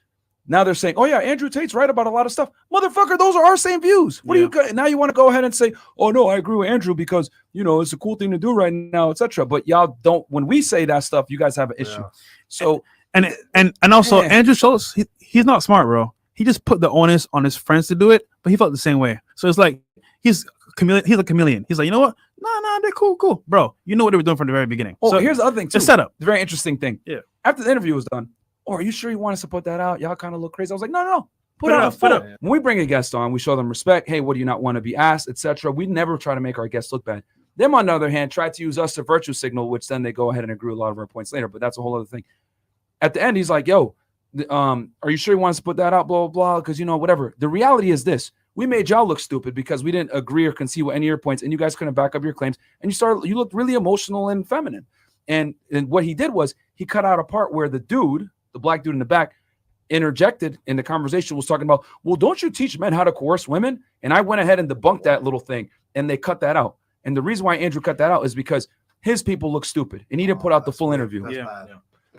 Speaker 6: Now they're saying, oh yeah, Andrew Tate's right about a lot of stuff. Motherfucker, those are our same views. What do you now you want to go ahead and say, oh no, I agree with Andrew because, it's a cool thing to do right now, etc. But y'all don't, when we say that stuff, you guys have an issue. So
Speaker 7: and also Andrew Schulz, he's not smart, bro. He just put the onus on his friends to do it, but he felt the same way. So it's like he's a chameleon. He's like, you know what? Nah, they're cool. Bro, you know what they were doing from the very beginning.
Speaker 6: Oh,
Speaker 7: so
Speaker 6: here's the other thing too.
Speaker 7: It's set up.
Speaker 6: The very interesting thing.
Speaker 7: Yeah.
Speaker 6: After the interview was done, are you sure you want us to put that out? Y'all kind of look crazy. I was like, no. Put it up. When we bring a guest on, we show them respect. Hey, what do you not want to be asked, etc. We never try to make our guests look bad. Them, on the other hand, try to use us to virtue signal, which then they go ahead and agree with a lot of our points later. But that's a whole other thing. At the end, he's like, yo, are you sure you want us to put that out? Blah, blah, blah. Because, whatever. The reality is this. We made y'all look stupid because we didn't agree or concede with any of your points, and you guys couldn't back up your claims. And you looked really emotional and feminine. And what he did was he cut out a part where the black dude in the back, interjected in the conversation, was talking about, well, don't you teach men how to coerce women? And I went ahead and debunked that little thing, and they cut that out. And the reason why Andrew cut that out is because his people look stupid, and he didn't put out the full interview.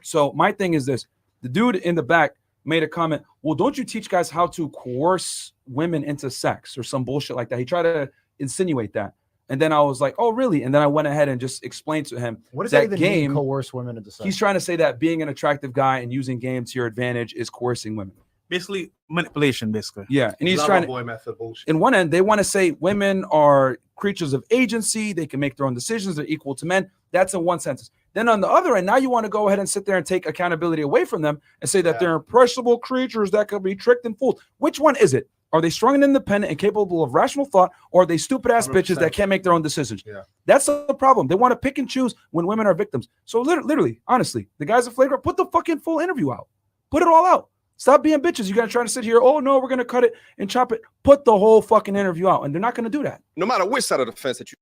Speaker 6: So my thing is this: the dude in the back made a comment, well, don't you teach guys how to coerce women into sex or some bullshit like that? He tried to insinuate that. And then I was like, oh, really? And then I went ahead and just explained to him,
Speaker 8: what does
Speaker 6: that
Speaker 8: even
Speaker 6: game
Speaker 8: mean, coerce women into sex?
Speaker 6: He's trying to say that being an attractive guy and using game to your advantage is coercing women.
Speaker 7: Basically manipulation, basically.
Speaker 6: Yeah. And he's trying to, in one end, they want to say women are creatures of agency. They can make their own decisions. They're equal to men. That's in one sentence. Then on the other end, now you want to go ahead and sit there and take accountability away from them and say that they're impressionable creatures that could be tricked and fooled. Which one is it? Are they strong and independent and capable of rational thought, or are they stupid ass 100%. Bitches that can't make their own decisions? Yeah. That's the problem. They want to pick and choose when women are victims. So literally, honestly, the guys at Flagrant, put the fucking full interview out. Put it all out. Stop being bitches. You're going to try to sit here, oh, no, we're going to cut it and chop it. Put the whole fucking interview out, and they're not going to do that.
Speaker 4: No matter which side of the fence that you.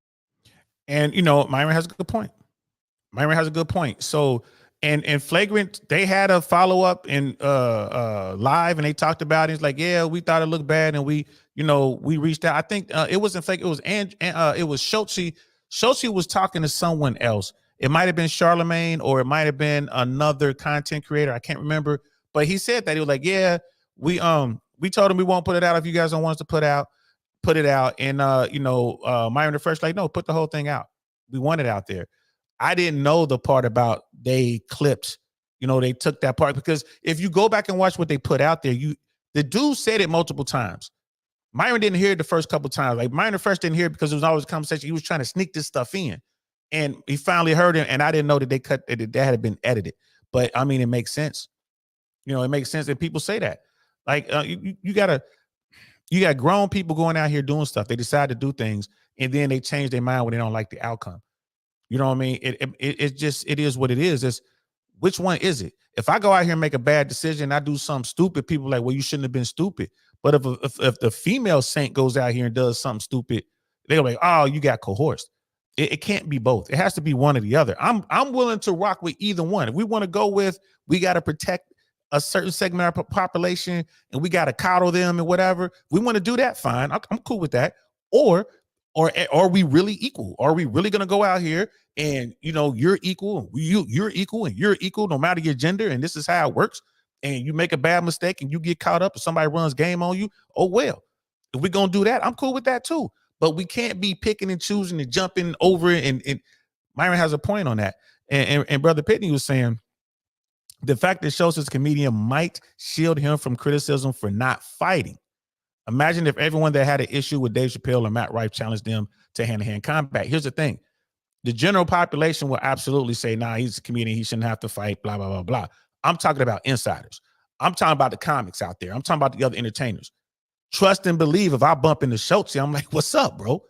Speaker 1: And, you know, Myron has a good point. So, and Flagrant, they had a follow-up in live, and they talked about it. It's like, yeah, we thought it looked bad, and we reached out. I think it wasn't Flagrant, it was Schulz. Schulz was talking to someone else. It might have been Charlemagne, or it might have been another content creator. I can't remember. But he said that he was like, yeah, we told him we won't put it out if you guys don't want us to put it out. And Myron the Fresh, like, no, put the whole thing out. We want it out there. I didn't know the part about they clipped, they took that part, because if you go back and watch what they put out there, the dude said it multiple times. Myron didn't hear it the first couple times. Like, Myron the Fresh didn't hear it because it was always a conversation. He was trying to sneak this stuff in, and he finally heard it. And I didn't know that they cut it, that had been edited. But I mean, it makes sense. It makes sense that people say that. Like, you got grown people going out here doing stuff. They decide to do things, and then they change their mind when they don't like the outcome. You know what I mean? It is what it is. It's, which one is it? If I go out here and make a bad decision, I do something stupid, people are like, well, you shouldn't have been stupid. But if the female saint goes out here and does something stupid, they're like, oh, you got coerced. It can't be both. It has to be one or the other. I'm willing to rock with either one. If we want to go with, we got to protect a certain segment of our population and we got to coddle them and whatever, we want to do that, fine. I'm cool with that. Or are we really equal? Are we really going to go out here and, you're equal, you're equal, and you're equal no matter your gender, and this is how it works, and you make a bad mistake and you get caught up and somebody runs game on you? Oh, well, if we're going to do that, I'm cool with that too. But we can't be picking and choosing and jumping over it. And Myron has a point on that. And Brother Pitney was saying, the fact that Schulz is a comedian might shield him from criticism for not fighting. Imagine if everyone that had an issue with Dave Chappelle or Matt Rife challenged them to hand-to-hand combat. Here's the thing. The general population will absolutely say, nah, he's a comedian, he shouldn't have to fight, blah, blah, blah, blah. I'm talking about insiders. I'm talking about the comics out there. I'm talking about the other entertainers. Trust and believe, if I bump into Schulz, I'm like, what's up, bro?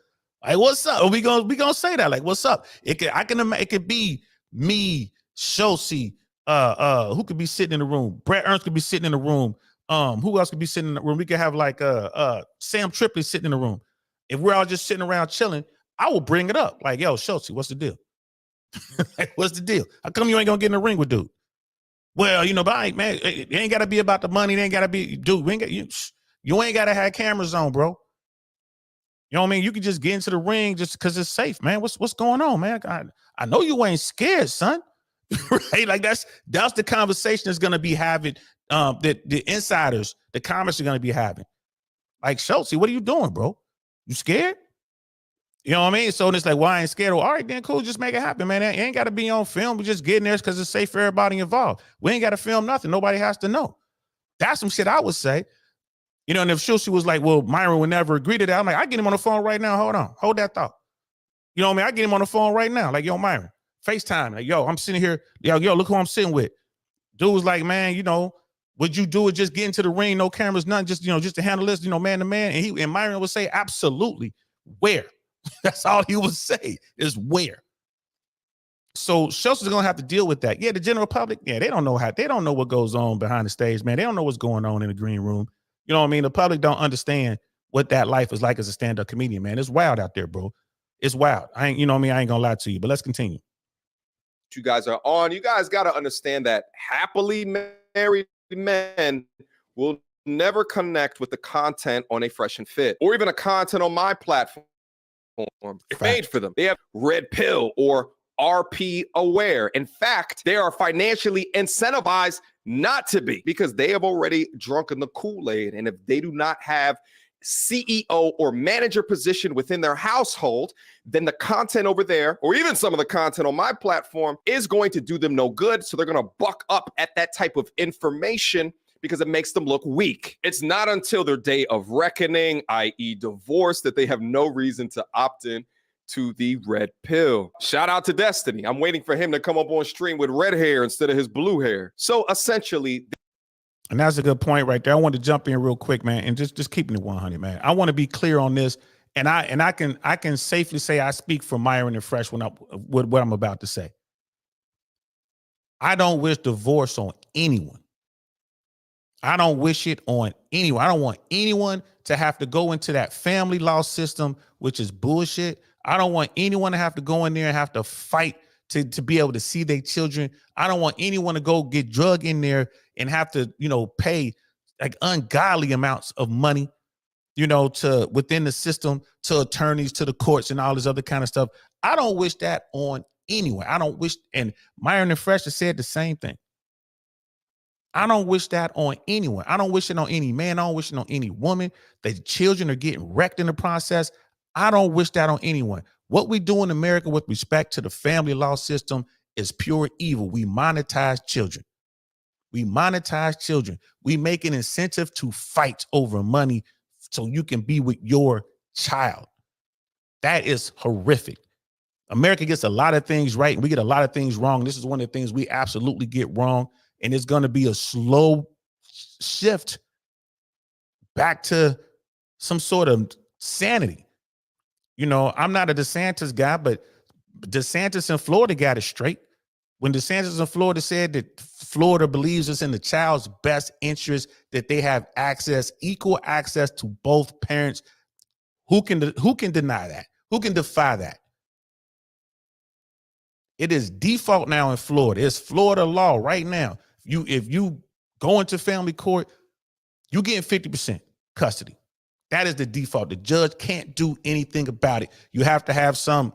Speaker 1: Like, what's up? We gonna say that, like, what's up? It could be me, Schulz, who could be sitting in the room? Brett Ernst could be sitting in the room. Who else could be sitting in the room? We could have like Sam Tripoli sitting in the room. If we're all just sitting around chilling, I will bring it up. Like, yo, Schulz, what's the deal? Like, what's the deal? How come you ain't gonna get in the ring with dude? Well, but man, it ain't gotta be about the money. It ain't gotta be, dude. You ain't gotta have cameras on, bro. You know what I mean? You can just get into the ring just because it's safe, man. What's going on, man? I know you ain't scared, son. Right? Like, that's the conversation that's gonna be having. That the insiders, the comments are gonna be having. Like, Schulz, what are you doing, bro? You scared? You know what I mean? So it's like, well, I ain't scared. Well, all right, then cool, just make it happen, man. It ain't gotta be on film. We just getting there because it's safe for everybody involved. We ain't gotta film nothing. Nobody has to know. That's some shit I would say. And if Schulz was like, well, Myron would never agree to that, I'm like, I get him on the phone right now. Hold on. Hold that thought. You know what I mean? I get him on the phone right now. Like, yo, Myron, FaceTime. Like, yo, I'm sitting here. Yo, look who I'm sitting with. Dude was like, man, would you do it? Just get into the ring, no cameras, nothing, just to handle this, man to man. And Myron would say, absolutely. Where? That's all he would say is where. So Schulz is gonna have to deal with that. Yeah, the general public, they don't know what goes on behind the stage, man. They don't know what's going on in the green room. You know what I mean? The public don't understand what that life is like as a stand-up comedian, man. It's wild out there, bro. It's wild. I ain't gonna lie to you, but let's continue.
Speaker 4: You guys are on. You guys got to understand that happily married men will never connect with the content on a Fresh and Fit or even a content on my platform. It's made for them. They have red pill or RP aware. In fact, they are financially incentivized not to be because they have already drunken the Kool-Aid. And if they do not have CEO or manager position within their household, then the content over there, or even some of the content on my platform, is going to do them no good. So they're going to buck up at that type of information because it makes them look weak. It's not until their day of reckoning, i.e. divorce, that they have no reason to opt in to the red pill. Shout out to Destiny. I'm waiting for him to come up on stream with red hair instead of his blue hair. So essentially,
Speaker 1: and that's a good point right there. I want to jump in real quick, man, and just keeping it 100, man. I want to be clear on this, and I can safely say I speak for Myron and Fresh with what I'm about to say. I don't wish divorce on anyone. I don't wish it on anyone. I don't want anyone to have to go into that family law system, which is bullshit. I don't want anyone to have to go in there and have to fight to be able to see their children. I don't want anyone to go get drug in there and have to, pay like ungodly amounts of money, to within the system, to attorneys, to the courts and all this other kind of stuff. I don't wish that on anyone. I don't wish, and Myron and Fresh has said the same thing. I don't wish that on anyone. I don't wish it on any man. I don't wish it on any woman. The children are getting wrecked in the process. I don't wish that on anyone. What we do in America with respect to the family law system is pure evil. We monetize children. We monetize children. We make an incentive to fight over money so you can be with your child. That is horrific. America gets a lot of things right, and we get a lot of things wrong. This is one of the things we absolutely get wrong, and it's going to be a slow shift back to some sort of sanity. I'm not a DeSantis guy, but DeSantis in Florida got it straight. When DeSantis in Florida said that Florida believes it's in the child's best interest that they have equal access to both parents, who can deny that? Who can defy that? It is default now in Florida. It's Florida law right now. If you go into family court, you getting 50% custody. That is the default. The judge can't do anything about it. You have to have some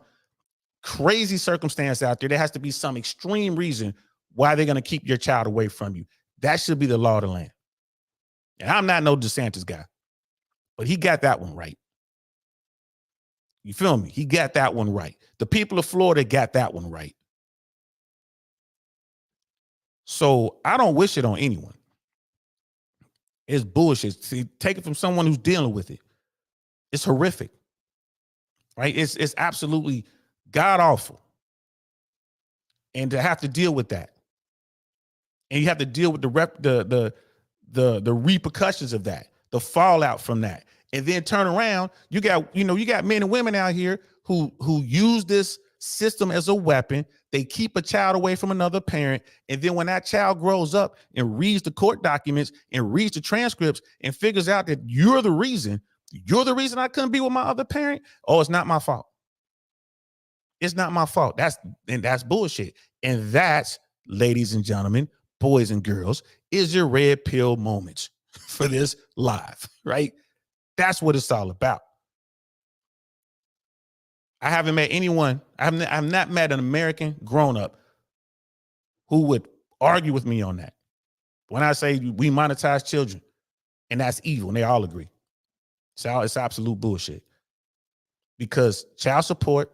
Speaker 1: crazy circumstance out there. There has to be some extreme reason why they're going to keep your child away from you. That should be the law of the land. And I'm not no DeSantis guy, but he got that one right. You feel me? He got that one right. The people of Florida got that one right. So I don't wish it on anyone. It's bullshit. See, take it from someone who's dealing with it. It's horrific, right? It's absolutely god awful, and to have to deal with that, and you have to deal with the repercussions of that, the fallout from that, and then turn around. You got men and women out here who use this system as a weapon. They keep a child away from another parent, and then when that child grows up and reads the court documents and reads the transcripts and figures out that you're the reason I couldn't be with my other parent. Oh, it's not my fault. It's not my fault. That's bullshit. And that's, ladies and gentlemen, boys and girls, is your red pill moments for this live, right? That's what it's all about. I haven't met anyone, I've not met an American grown-up who would argue with me on that. When I say we monetize children, and that's evil, and they all agree. So it's absolute bullshit. Because child support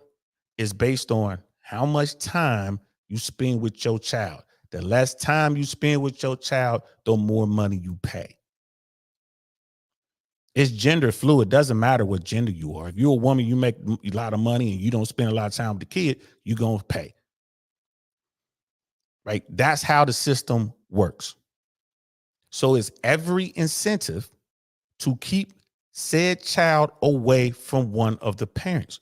Speaker 1: is based on how much time you spend with your child. The less time you spend with your child, the more money you pay. It's gender fluid. Doesn't matter what gender you are. If you're a woman, you make a lot of money and you don't spend a lot of time with the kid, you're going to pay. Right? That's how the system works. So it's every incentive to keep said child away from one of the parents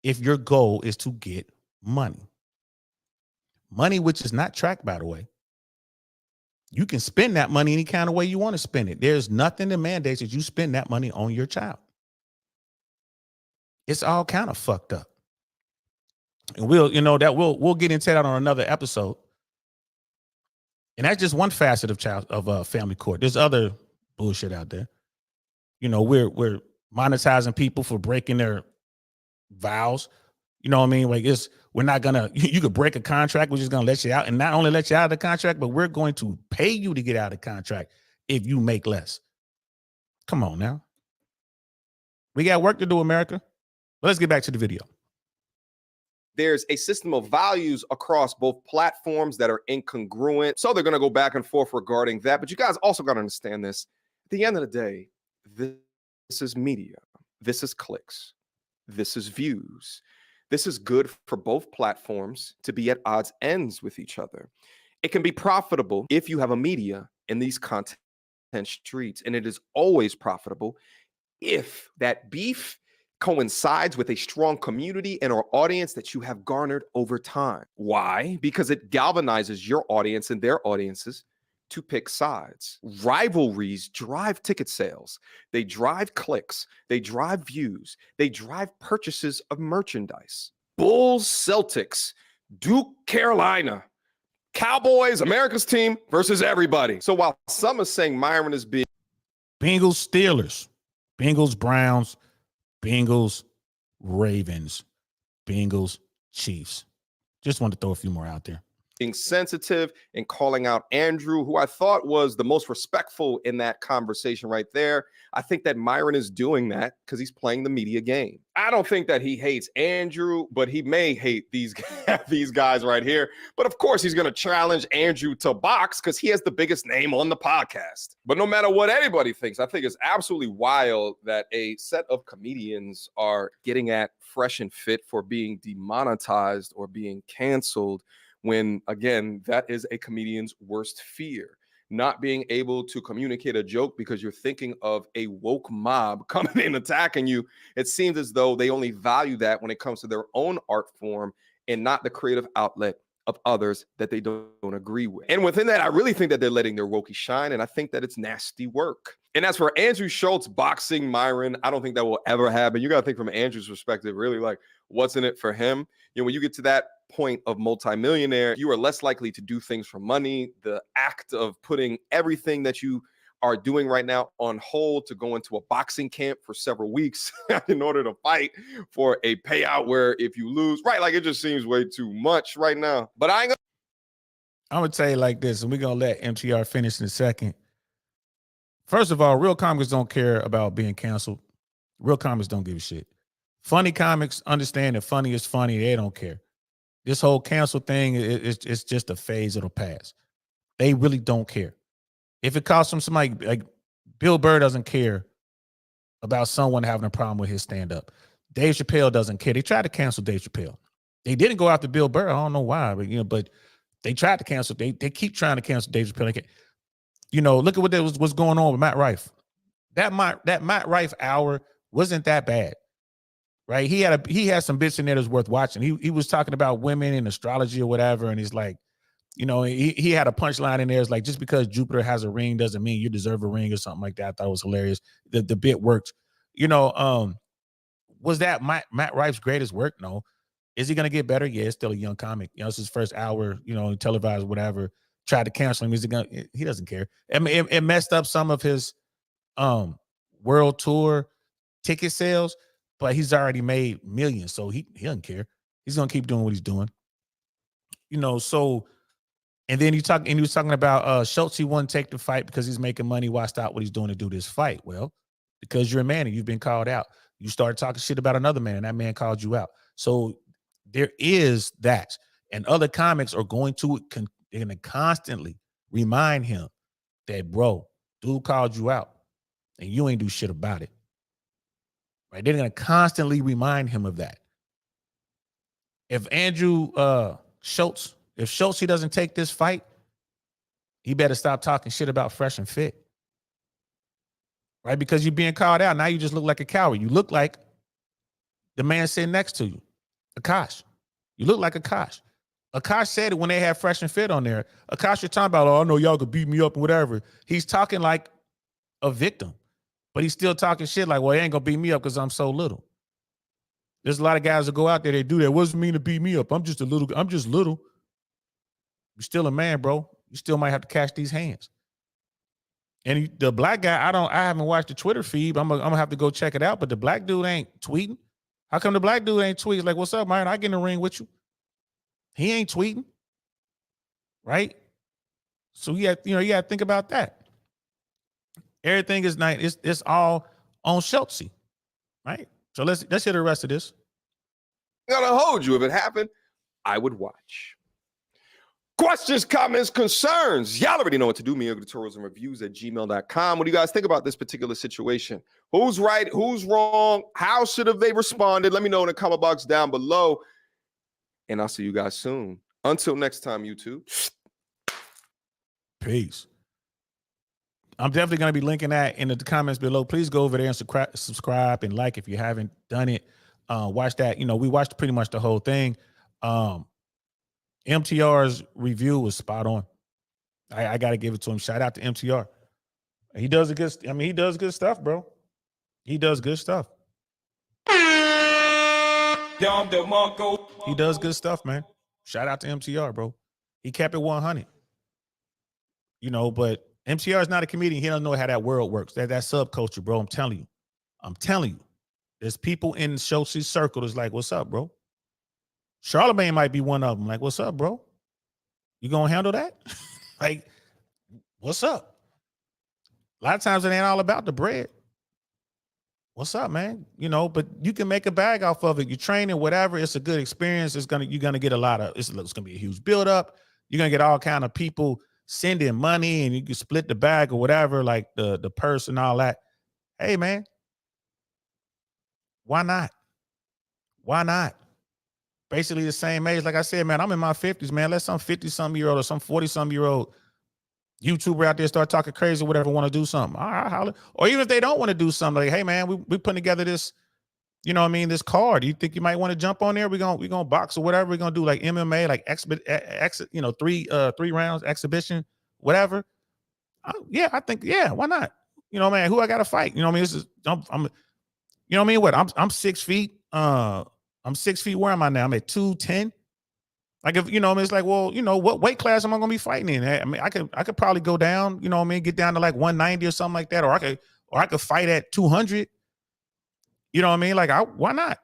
Speaker 1: if your goal is to get money. Money which is not tracked, by the way. You can spend that money any kind of way you want to spend it. There's nothing that mandates that you spend that money on your child. It's all kind of fucked up. And we'll get into that on another episode. And that's just one facet of family court. There's other bullshit out there. We're monetizing people for breaking their vows. You know what I mean? Like we're not gonna. You could break a contract. We're just gonna let you out, and not only let you out of the contract, but we're going to pay you to get out of the contract if you make less. Come on now. We got work to do, America. But let's get back to the video.
Speaker 4: There's a system of values across both platforms that are incongruent. So they're going to go back and forth regarding that. But you guys also got to understand this. At the end of the day, this is media. This is clicks. This is views. This is good for both platforms to be at odds ends with each other. It can be profitable if you have a media in these content streets. And it is always profitable if that beef coincides with a strong community and our audience that you have garnered over time. Why? Because it galvanizes your audience and their audiences to pick sides. Rivalries drive ticket sales. They drive clicks. They drive views. They drive purchases of merchandise. Bulls, Celtics, Duke, Carolina, Cowboys, America's team versus everybody. So while some are saying Myron is being
Speaker 1: Bengals, Steelers, Bengals, Browns, Bengals, Ravens, Bengals, Chiefs. Just wanted to throw a few more out there.
Speaker 4: being sensitive and calling out Andrew, who I thought was the most respectful in that conversation right there. I think that Myron is doing that because he's playing the media game. I don't think that he hates Andrew, but he may hate these guys right here. But of course, he's going to challenge Andrew to box because he has the biggest name on the podcast. But no matter what anybody thinks, I think it's absolutely wild that a set of comedians are getting at Fresh and Fit for being demonetized or being canceled when, again, that is a comedian's worst fear. Not being able to communicate a joke because you're thinking of a woke mob coming in attacking you. It seems as though they only value that when it comes to their own art form and not the creative outlet of others that they don't agree with. And within that, I really think that they're letting their wokey shine, and I think that it's nasty work. And as for Andrew Schulz boxing Myron, I don't think that will ever happen. You got to think from Andrew's perspective, really, like, what's in it for him? You know, when you get to that point of multimillionaire, you are less likely to do things for money. The act of putting everything that you are doing right now on hold to go into a boxing camp for several weeks in order to fight for a payout where if you lose, right, like it just seems way too much right now. But I'm
Speaker 1: gonna tell you like this, and we're gonna let MTR finish in a second. First of all, real comics don't care about being canceled. Real comics don't give a shit. Funny comics understand that funny is funny. They don't care. This whole cancel thing it's just a phase. It'll pass. They really don't care. If it costs them somebody, like Bill Burr doesn't care about someone having a problem with his stand-up. Dave Chappelle doesn't care. They tried to cancel Dave Chappelle. They didn't go after Bill Burr. I don't know why, but they tried to cancel. They keep trying to cancel Dave Chappelle. Look at what's going on with Matt Rife. That Matt Rife hour wasn't that bad. Right, he had some bits in there that's worth watching. He was talking about women and astrology or whatever, and he's like, he had a punchline in there. It's like, just because Jupiter has a ring doesn't mean you deserve a ring or something like that. I thought it was hilarious. The bit worked. Was that Matt Rife's greatest work? No. Is he gonna get better? Yeah, it's still a young comic. It's his first hour. Televised, whatever. Tried to cancel him. Is he gonna? He doesn't care. I mean, it messed up some of his world tour ticket sales. But he's already made millions, so he doesn't care. He's gonna keep doing what he's doing. So, and then he was talking about Schulz. He wouldn't take the fight because he's making money. Why stop what he's doing to do this fight? Well, because you're a man and you've been called out. You started talking shit about another man, and that man called you out. So there is that, and other comics are going to constantly remind him that, bro, dude called you out, and you ain't do shit about it. Right? They're going to constantly remind him of that. If Andrew Schulz, he doesn't take this fight, he better stop talking shit about Fresh and Fit. Right? Because you're being called out. Now you just look like a coward. You look like the man sitting next to you, Akash. You look like Akash. Akash said it when they had Fresh and Fit on there. Akash, you're talking about, oh, I know y'all could beat me up and whatever. He's talking like a victim, but he's still talking shit like, well, he ain't gonna beat me up because I'm so little. There's a lot of guys that go out there, they do that. What does it mean to beat me up? I'm just little. You're still a man, bro. You still might have to catch these hands. And the black guy, I haven't watched the Twitter feed, but I'm gonna have to go check it out. But the black dude ain't tweeting. How come the black dude ain't tweeting? Like, what's up, Myron? I get in the ring with you. He ain't tweeting, right? So you got to think about that. Everything is nice. It's all on Schultz, right? So let's hear the rest of this.
Speaker 4: I'm gonna hold you. If it happened, I would watch. Questions, comments, concerns. Y'all already know what to do. Medicore Tutorials and Reviews at gmail.com. What do you guys think about this particular situation? Who's right? Who's wrong? How should have they responded? Let me know in the comment box down below. And I'll see you guys soon. Until next time, YouTube.
Speaker 1: Peace. I'm definitely going to be linking that in the comments below. Please go over there and subscribe and like if you haven't done it. Watch that. We watched pretty much the whole thing. MTR's review was spot on. I got to give it to him. Shout out to MTR. He does he does good stuff, bro. He does good stuff. He does good stuff, man. Shout out to MTR, bro. He kept it 100. But MTR is not a comedian. He doesn't know how that world works. That subculture, bro. I'm telling you. There's people in Schultz's circle that's like, what's up, bro? Charlemagne might be one of them. Like, what's up, bro? You gonna handle that? Like, what's up? A lot of times it ain't all about the bread. What's up, man? But you can make a bag off of it. You're training, whatever. It's a good experience. You're gonna get a lot of. It's gonna be a huge buildup. You're gonna get all kind of people sending money, and you can split the bag or whatever, like the purse and all that. Hey, man, why not? Why not? Basically the same age. Like I said, man, I'm in my 50s, man. Let some 50-something-year-old or some 40-something-year-old YouTuber out there start talking crazy or whatever, want to do something. All right, holler. Or even if they don't want to do something, like, hey, man, we putting together this, this card. Do you think you might want to jump on there? We're gonna box or whatever. We're gonna do like MMA, like three rounds exhibition, whatever. Yeah, I think, yeah, why not? Man, who I gotta fight? This is I'm I'm 6 feet. I'm 6 feet. Where am I now? I'm at 210. Like, if it's like, well, what weight class am I gonna be fighting in? I mean, I could probably go down, get down to like 190 or something like that, or I could fight at 200. Like, why not?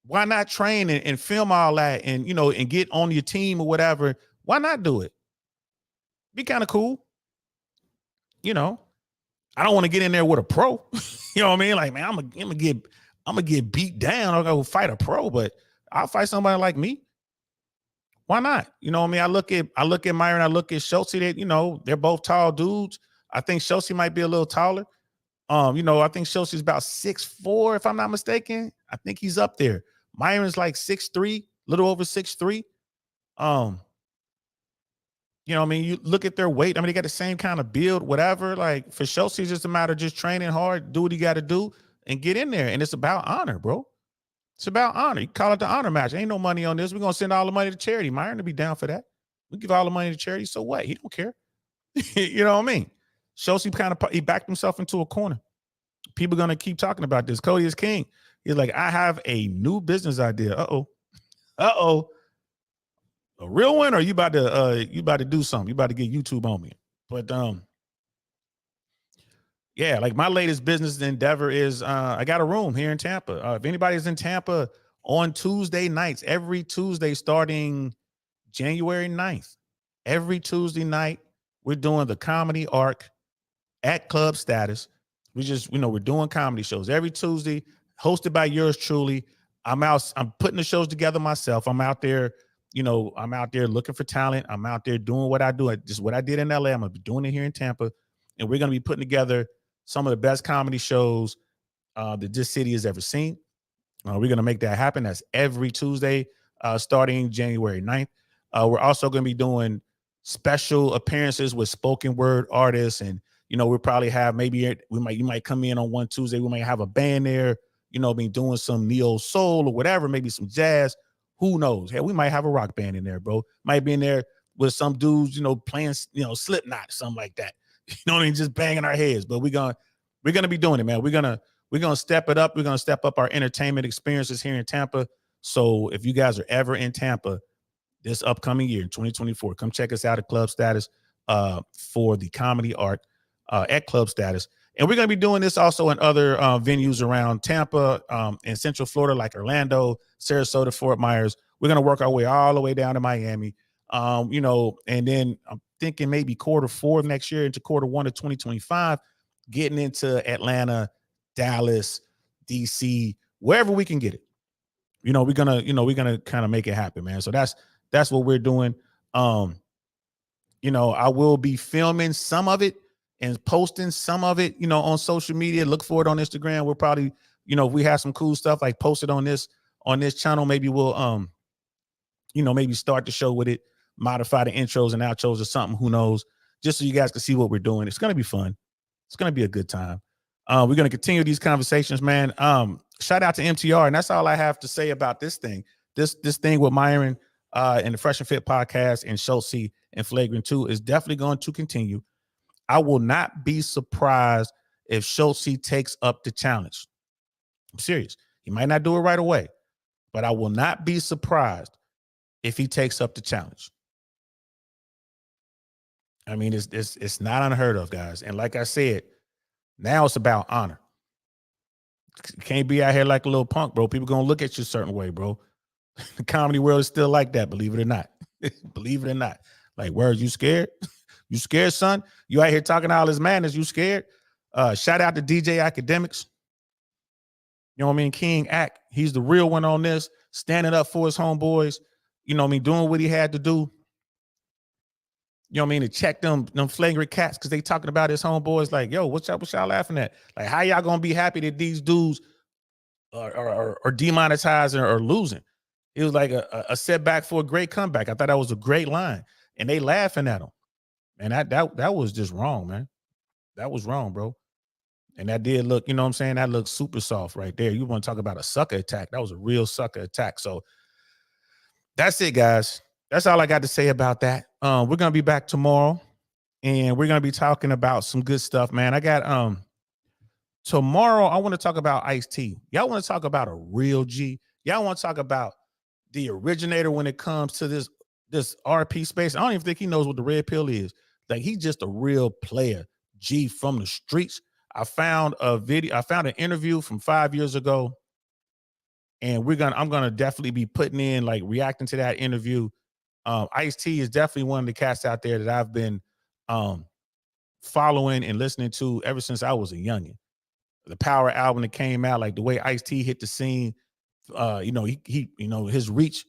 Speaker 1: Why not train and film all that and and get on your team or whatever? Why not do it? Be kind of cool. I don't want to get in there with a pro. You know what I mean? Like, man, I'm gonna get beat down. I'll go fight a pro, but I'll fight somebody like me. Why not? I look at Myron, I look at Schultz. They're both tall dudes. I think Schultz might be a little taller. I think Schultz is about 6'4", if I'm not mistaken. I think he's up there. Myron's like 6'3", a little over 6'3". You look at their weight. I mean, they got the same kind of build, whatever. Like, for Schultz, it's just a matter of just training hard, do what you got to do, and get in there. And it's about honor, bro. It's about honor. You call it the honor match. Ain't no money on this. We're going to send all the money to charity. Myron will be down for that. We give all the money to charity. So what? He don't care. You know what I mean? Schultz, he backed himself into a corner. People are going to keep talking about this. Cody is king. He's like, I have a new business idea. Uh-oh. A real one, or you about to do something? You about to get YouTube on me? But yeah, like my latest business endeavor is I got a room here in Tampa. If anybody's in Tampa on Tuesday nights, every Tuesday starting January 9th, every Tuesday night, we're doing the comedy arc at Club Status. We're doing comedy shows every Tuesday, hosted by yours truly. I'm putting the shows together myself. I'm out there looking for talent. I'm out there doing what I do. Just what I did in LA, I'm gonna be doing it here in Tampa. And we're gonna be putting together some of the best comedy shows that this city has ever seen. We're gonna make that happen. That's every Tuesday, starting January 9th. We're also gonna be doing special appearances with spoken word artists, and we'll probably have you might come in on one Tuesday. We might have a band there, be doing some neo soul or whatever, maybe some jazz. Who knows? Hell, we might have a rock band in there, bro. Might be in there with some dudes, playing, Slipknot, something like that. You know what I mean? Just banging our heads. But we're gonna be doing it, man. We're gonna step it up. We're gonna step up our entertainment experiences here in Tampa. So if you guys are ever in Tampa this upcoming year in 2024, come check us out at Club Status for the comedy art at Club Status. And we're going to be doing this also in other venues around Tampa and Central Florida, like Orlando, Sarasota, Fort Myers. We're going to work our way all the way down to Miami, and then I'm thinking maybe Q4 of next year into Q1 of 2025, getting into Atlanta, Dallas, DC, wherever we can get it. We're gonna kind of make it happen, man. So that's what we're doing. I will be filming some of it and posting some of it, on social media. Look for it on Instagram. We'll probably, if we have some cool stuff, like post it on this channel, maybe we'll maybe start the show with it, modify the intros and outros or something, who knows, just so you guys can see what we're doing. It's going to be fun. It's going to be a good time. We're going to continue these conversations, man. Shout out to MTR. And that's all I have to say about this thing. This thing with Myron and the Fresh and Fit podcast and Schulz and Flagrant 2 is definitely going to continue. I will not be surprised if Schulz takes up the challenge. I'm serious. He might not do it right away, but I will not be surprised if he takes up the challenge. I mean, it's not unheard of, guys. And like I said, now it's about honor. You can't be out here like a little punk, bro. People going to look at you a certain way, bro. The comedy world is still like that, believe it or not. Believe it or not. Like, where are you scared? You scared, son? You out here talking all this madness, you scared? Shout out to DJ Academics. You know what I mean? King Ack. He's the real one on this, standing up for his homeboys. You know what I mean? Doing what he had to do. You know what I mean? To check them flagrant cats because they talking about his homeboys like, yo, what y'all laughing at? Like, how y'all gonna be happy that these dudes are demonetized or losing? It was like a setback for a great comeback. I thought that was a great line. And they laughing at him. And that was just wrong, man. That was wrong, bro. And that did look, you know what I'm saying? That looked super soft right there. You want to talk about a sucker attack. That was a real sucker attack. So that's it, guys. That's all I got to say about that. We're going to be back tomorrow and we're going to be talking about some good stuff, man. I got tomorrow I want to talk about Ice-T. Y'all want to talk about a real G? Y'all want to talk about the originator when it comes to this RP space? I don't even think he knows what the red pill is. Like, he's just a real player, G from the streets. I found an interview from 5 years ago, and I'm gonna definitely be putting in, like, reacting to that interview. Ice-T is definitely one of the cats out there that I've been following and listening to ever since I was a youngin'. The Power album that came out, like the way Ice-T hit the scene, his reach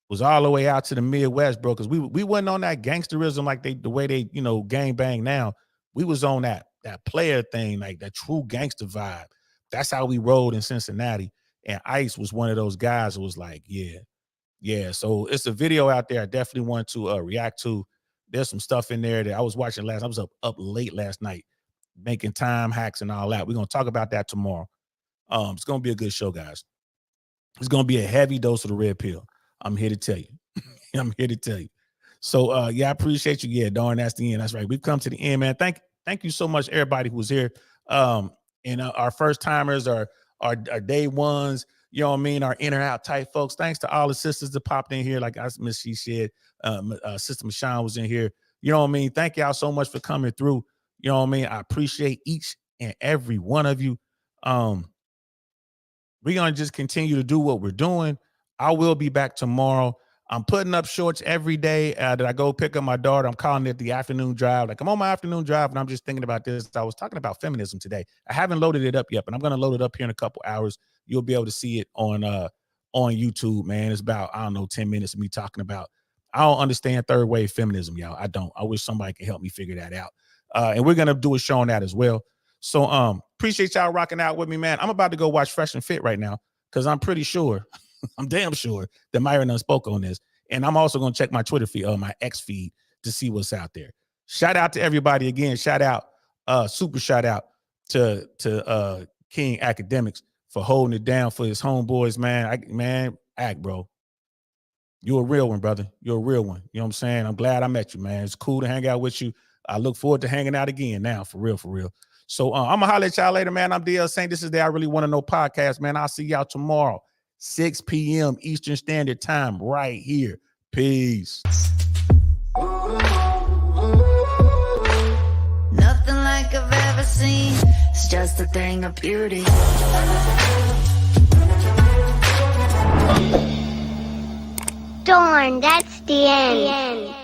Speaker 1: was all the way out to the Midwest, bro. Because we wasn't on that gangsterism like the way they gang bang now. We was on that player thing, like that true gangster vibe. That's how we rolled in Cincinnati. And Ice was one of those guys who was like, yeah. So it's a video out there I definitely want to react to. There's some stuff in there that I was watching I was up late last night making time hacks and all that. We're going to talk about that tomorrow. It's going to be a good show, guys. It's going to be a heavy dose of the red pill. I'm here to tell you. I'm here to tell you. So, I appreciate you. Yeah, darn, that's the end. That's right. We've come to the end, man. Thank you so much, everybody who was here. And our first timers, our day ones, you know what I mean, our in or out type folks. Thanks to all the sisters that popped in here. Like Miss She said, Sister Michonne was in here. You know what I mean? Thank y'all so much for coming through. You know what I mean? I appreciate each and every one of you. We're going to just continue to do what we're doing. I will be back tomorrow. I'm putting up shorts every day that I go pick up my daughter. I'm calling it the afternoon drive. Like, I'm on my afternoon drive and I'm just thinking about this. I was talking about feminism today. I haven't loaded it up yet, but I'm going to load it up here in a couple hours. You'll be able to see it on YouTube, man. It's about, 10 minutes of me talking about, I don't understand third wave feminism, y'all. I don't. I wish somebody could help me figure that out. And we're going to do a show on that as well. So appreciate y'all rocking out with me, man. I'm about to go watch Fresh and Fit right now because I'm pretty sure, I'm damn sure that Myron done spoke on this. And I'm also going to check my Twitter feed, my X feed, to see what's out there. Shout out to everybody again. Shout out, super shout out to King Academics for holding it down for his homeboys, man. Act, bro. You're a real one, brother. You're a real one. You know what I'm saying? I'm glad I met you, man. It's cool to hang out with you. I look forward to hanging out again now, for real, for real. So I'm going to holler at y'all later, man. I'm DL Saint. This is the I Really Want to Know podcast, man. I'll see y'all tomorrow, 6 p.m. Eastern Standard Time, right here. Peace.
Speaker 8: Nothing like I've ever seen. It's just a thing of beauty.
Speaker 9: Darn, that's the end.